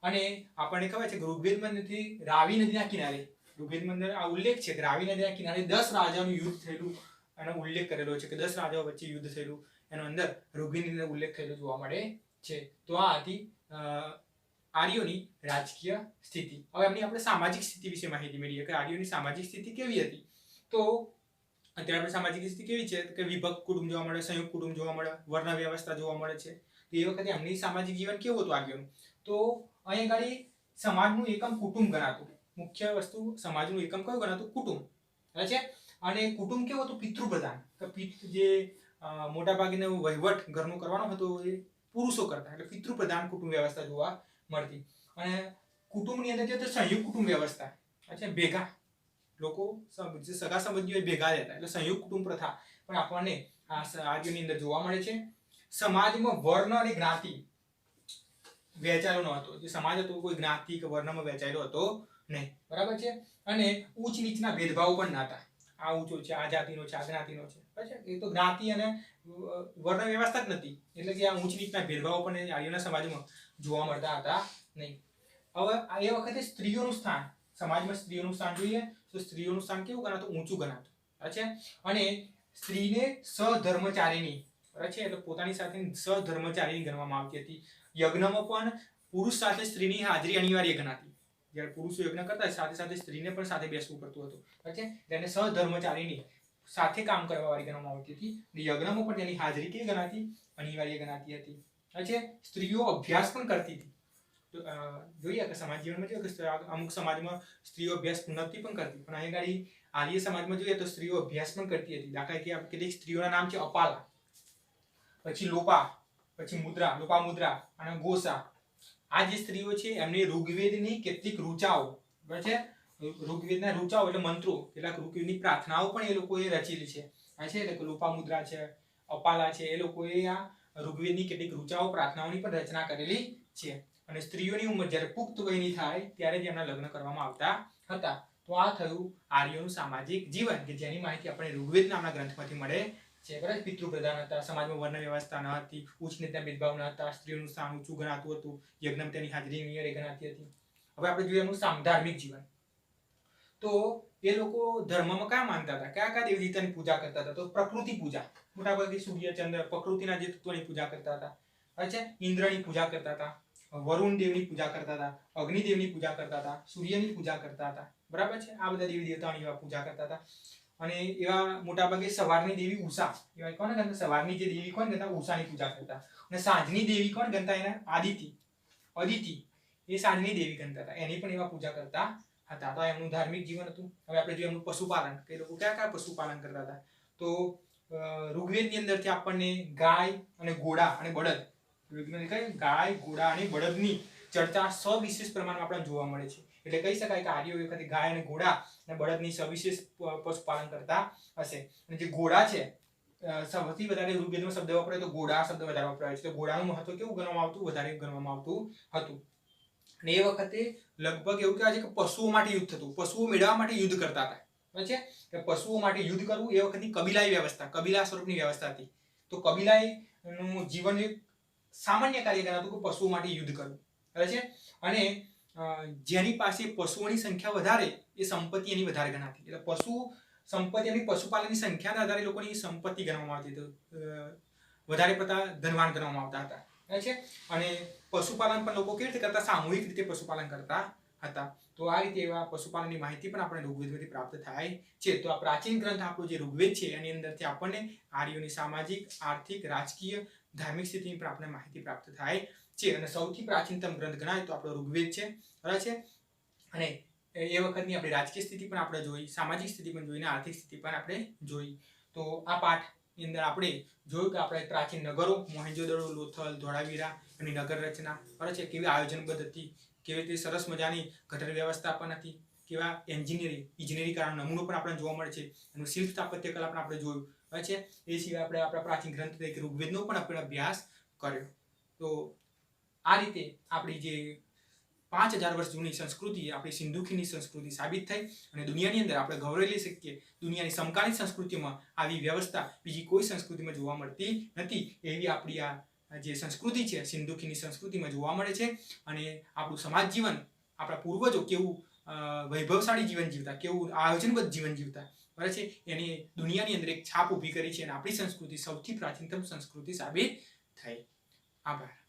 અને આપણને ખબર છે કે ઋગ્વેદ મંદિરથી રાવી નદીના કિનારે, ઋગ્વેદ મંદિર આ ઉલ્લેખ છે કે રાવી નદીના કિનારે 10 રાજાનું યુદ્ધ થયેલું, એનો ઉલ્લેખ કરેલો છે કે 10 રાજાઓ વચ્ચે યુદ્ધ થયેલું, એનો અંદર ઋગ્વેદની અંદર ઉલ્લેખ થયેલો જોવા મળે છે. તો આ હતી આર્યોની રાજકીય સ્થિતિ. હવે એમની આપણે સામાજિક સ્થિતિ વિશે માહિતી મેળવીએ કે આર્યોની સામાજિક સ્થિતિ કેવી હતી. તો અત્યારે આપણે સામાજિક સ્થિતિ કેવી છે કે વિભક્ત કુટુંબ જોવા મળે, સંયુક્ત કુટુંબ જોવા મળે, વર્ણ વ્યવસ્થા જોવા મળે છે. તો એ વખતે એમની સામાજિક જીવન કેવું હતું આર્યોનું? તો અહીંયા આગળ સમાજનું એકમ કુટુંબ ગણાતું. મુખ્ય વસ્તુ સમાજનું એકમ કયું ગણાતું? કુટુંબ. બરાબર છે. અને કુટુંબ કેવું હતું? પિતૃપ્રધાન. જે મોટા ભાગનો વહીવટ ઘરનો કરવાનો હતો એ પુરુષો કરતા, એટલે પિતૃપ્રધાન કુટુંબ વ્યવસ્થા જોવા મળતી. અને કુટુંબની અંદર જે સંયુક્ત કુટુંબ વ્યવસ્થા, અચ્છા, ભેગા લોકો, જે સગા સંબંધીઓ ભેગા રહેતા, એટલે સંયુક્ત કુટુંબ પ્રથા પણ આપણને આ આર્યોની અંદર જોવા મળે છે. સમાજમાં વર્ણ અને જ્ઞાતિ વહેંચાયેલો ન હતો. જે સમાજ હતો કોઈ જ્ઞાતિ કે વર્ણમાં વહેંચાયેલો હતો નહીં, બરાબર છે. અને ઉચ્ચ નીચના ભેદભાવ પણ ન હતા. આ ઊંચો છે, આ જાતિનો છે, આ જ્ઞાતિનો છે, બરાબર છે. એ તો જ્ઞાતિ અને વર્ણ વ્યવસ્થા જ નથી. એટલે કે આ ઊંચ નીચના ભેદભાવ પણ આર્યોના સમાજમાં જોવા મળતા હતા નહીં. હવે એ વખતે સ્ત્રીઓનું સ્થાન, સમાજમાં સ્ત્રીઓનું સ્થાન જોઈએ તો સ્ત્રીઓનું સ્થાન કેવું ગણાતું? ઊંચું ગણાતું. અચ્છા, અને સ્ત્રીને સહધર્મચારીણી, બરાબર છે, એટલે પોતાની સાથે સહધર્મચારીણી ગણવામાં આવતી હતી. યજ્ઞમાં પણ પુરુષ સાથે સ્ત્રીની હાજરી અનિવાર્ય ગણાતી. જ્યારે પુરુષો યજ્ઞ કરતા સાથે સાથે સ્ત્રીને પણ સાથે બેસવું પડતું હતું, બરાબર છે. તેને સહધર્મચારીણી, સાથે કામ કરવા વાળી ગણવામાં આવતી હતી. યજ્ઞમાં પણ તેની હાજરી કેવી ગણાતી? અનિવાર્ય ગણાતી હતી. બરાબર. સ્ત્રીઓ અભ્યાસ પણ કરતી હતી. જોઈએ કે સમાજ જીવનમાં જોઈએ કે અમુક સમાજમાં સ્ત્રીઓ અભ્યાસ નથી પણ કરતી, પણ અહીં આર્ય સમાજમાં જોઈએ તો સ્ત્રીઓ અભ્યાસ પણ કરતી હતી. દાખલા કે કેટલીક સ્ત્રીઓના નામ છે અપાલા, પછી લોપા, પછી મુદ્રા, લોપામુદ્રા અને ગોસા. આ જે સ્ત્રીઓ છે એમને ઋગ્વેદની કેટલીક ઋચાઓ, બરાબર છે, ઋગ્વેદના ઋચાઓ એટલે મંત્રો, કેટલાક ઋગ્વેદની પ્રાર્થનાઓ પણ એ લોકોએ રચેલી છે. આ છે એટલે કે લોપામુદ્રા છે, અપાલા છે, એ લોકોએ આ ઋગ્વેદની કેટલીક ઋચાઓ, પ્રાર્થનાઓની પણ રચના કરેલી છે. અને સ્ત્રીઓની ઉંમર જ્યારે પુખ્ત વયની થાય ત્યારે જ એમના લગ્ન કરવામાં આવતા હતા. તો આ થયું આર્યોનું સામાજિક જીવન કે જેની માહિતી આપણે ઋગ્વેદ નામના ગ્રંથમાંથી મળે છે. બરાબર. પિતૃપ્રધાન હતા, સમાજમાં વર્ણ વ્યવસ્થા ન હતી, ઉચ્ચ નીચના ભેદભાવ ન હતા, સ્ત્રીઓનું સ્થાન ઊંચું ગણાતું હતું, યજ્ઞમાં તેની હાજરી અનિવાર્ય ગણાતી હતી. હવે આપણે જોઈએ એમનું ધાર્મિક જીવન. તો એ લોકો ધર્મમાં કયા માનતા હતા? કયા કયા દેવી દેવતાની પૂજા કરતા હતા? તો પ્રકૃતિ પૂજા, મોટાભાગે સૂર્ય, ચંદ્ર, પ્રકૃતિના જે તત્વોની પૂજા કરતા હતા. અચ્છા, ઇન્દ્રની પૂજા કરતા હતા, વરુણ દેવની પૂજા કરતા હતા, અગ્નિદેવની પૂજા કરતા હતા, સૂર્યની પૂજા કરતા હતા, બરાબર છે. આ બધા દેવી દેવતાઓની પૂજા કરતા હતા. અને એવા મોટાભાગે સવારની દેવી ઉષા, એવા કોણ ગણતા? સવારની જે દેવી કોણ ગણતા? ઉષાની પૂજા કરતા. અને સાંજની દેવી કોણ ગણતા? એના અદિતિ, એ સાંજની દેવી ગણતા હતા, એની પણ એવા પૂજા કરતા હતા. તો એમનું ધાર્મિક જીવન હતું. હવે આપણે જોઈએ એમનું પશુપાલન, કે લોકો કયા કયા પશુપાલન કરતા હતા. તો ઋગ્વેદની અંદરથી આપણને ગાય અને ઘોડા અને બળદ, ગાય, ઘોડા અને બળદની ચર્ચા સવિશેષ પ્રમાણમાં આપણને જોવા મળે છે. એટલે કહી શકાય કે આર્યો વખતે ગાય અને ઘોડા અને બળદની સવિશેષ પશુપાલન કરતા હશે. અને જે ઘોડા છે, સૌથી વધારે ઋગ્વેદમાં શબ્દ વપરાય તો ઘોડા શબ્દ વધારે વપરાય છે. તો ઘોડાનું મહત્વ કેવું ગણવામાં આવતું? વધારે ગણવામાં આવતું હતું. અને એ વખતે લગભગ એવું કહેવાય છે કે પશુઓ માટે યુદ્ધ થતું, પશુઓ મેળવવા માટે યુદ્ધ કરતા હતા. બરાબર છે કે પશુઓ માટે યુદ્ધ કરવું એ વખતની કબીલાઈ વ્યવસ્થા, કબીલા સ્વરૂપની વ્યવસ્થા હતી. તો કબીલાઈનું જીવન એક સામાન્ય કાર્ય ગણાતું કે પશુઓ માટે યુદ્ધ કરવું. બરાબર છે. અને જેની પાસે પશુઓની સંખ્યા વધારે એ સંપત્તિ એની વધારે ગણાતી. એટલે પશુ સંપત્તિ અને પશુપાલનની સંખ્યાના આધારે લોકોની સંપત્તિ ગણવામાં આવતી. તો વધારે પડતા ધનવાન ગણવામાં આવતા હતા. બરાબર છે. અને પશુપાલન પણ લોકો કેવી રીતે કરતા? સામૂહિક રીતે પશુપાલન કરતા હતા. તો આ રીતે એવા પશુપાલનની માહિતી પણ આપણે ઋગ્વેદમાંથી પ્રાપ્ત થાય છે. તો આ પ્રાચીન ગ્રંથ આપણો જે ઋગ્વેદ છે એની અંદરથી આપણને આર્યોની સામાજિક, આર્થિક, રાજકીય, ધાર્મિક સ્થિતિની પણ આપણને માહિતી પ્રાપ્ત થાય છે. અને સૌથી પ્રાચીનતમ ગ્રંથ ગણાય તો આપણો ઋગ્વેદ છે. બરાબર છે. અને એ વખતની આપણી રાજકીય સ્થિતિ પણ આપણે જોઈ, સામાજિક સ્થિતિ પણ જોઈ, આર્થિક સ્થિતિ પણ આપણે જોઈ. તો આ પાઠની અંદર આપણે જોયું કે આપણે પ્રાચીન નગરો, મોહેંજો-દડો, લોથલ, ધોળાવીરા અને નગર રચના, બરાબર છે, કેવી આયોજનબદ્ધ હતી, કેવી રીતે સરસ મજાની ગટર વ્યવસ્થા પણ હતી, કેવા ઇજનેરી કારણો નમૂનો પણ આપણને જોવા મળે છે. એનું શિલ્પ સ્થાપત્ય કલા પણ આપણે જોયું. બરાબર છે. એ સિવાય આપણે આપણા પ્રાચીન ગ્રંથ તરીકે ઋગ્વેદનો પણ આપણે અભ્યાસ કર્યો. તો આ રીતે આપણી જે 5000 વર્ષ જૂની સંસ્કૃતિ, આપણી સિંધુ ખીણની સંસ્કૃતિ સાબિત થઈ. અને દુનિયાની અંદર આપણે ગૌરવ લઈ શકીએ, દુનિયાની સમકાલીન સંસ્કૃતિમાં આવી વ્યવસ્થા બીજી કોઈ સંસ્કૃતિમાં જોવા મળતી નથી. એવી આપણી આ જે સંસ્કૃતિ છે સિંધુ ખીણની સંસ્કૃતિમાં જોવા મળે છે. અને આપણું સમાજ જીવન, આપણા પૂર્વજો કેવું વૈભવશાળી જીવન જીવતા, કેવું આયોજનબદ્ધ જીવન જીવતા, બરાબર છે, એની દુનિયાની અંદર એક છાપ ઊભી કરી છે. અને આપણી સંસ્કૃતિ સૌથી પ્રાચીનતમ સંસ્કૃતિ સાબિત થઈ. આભાર.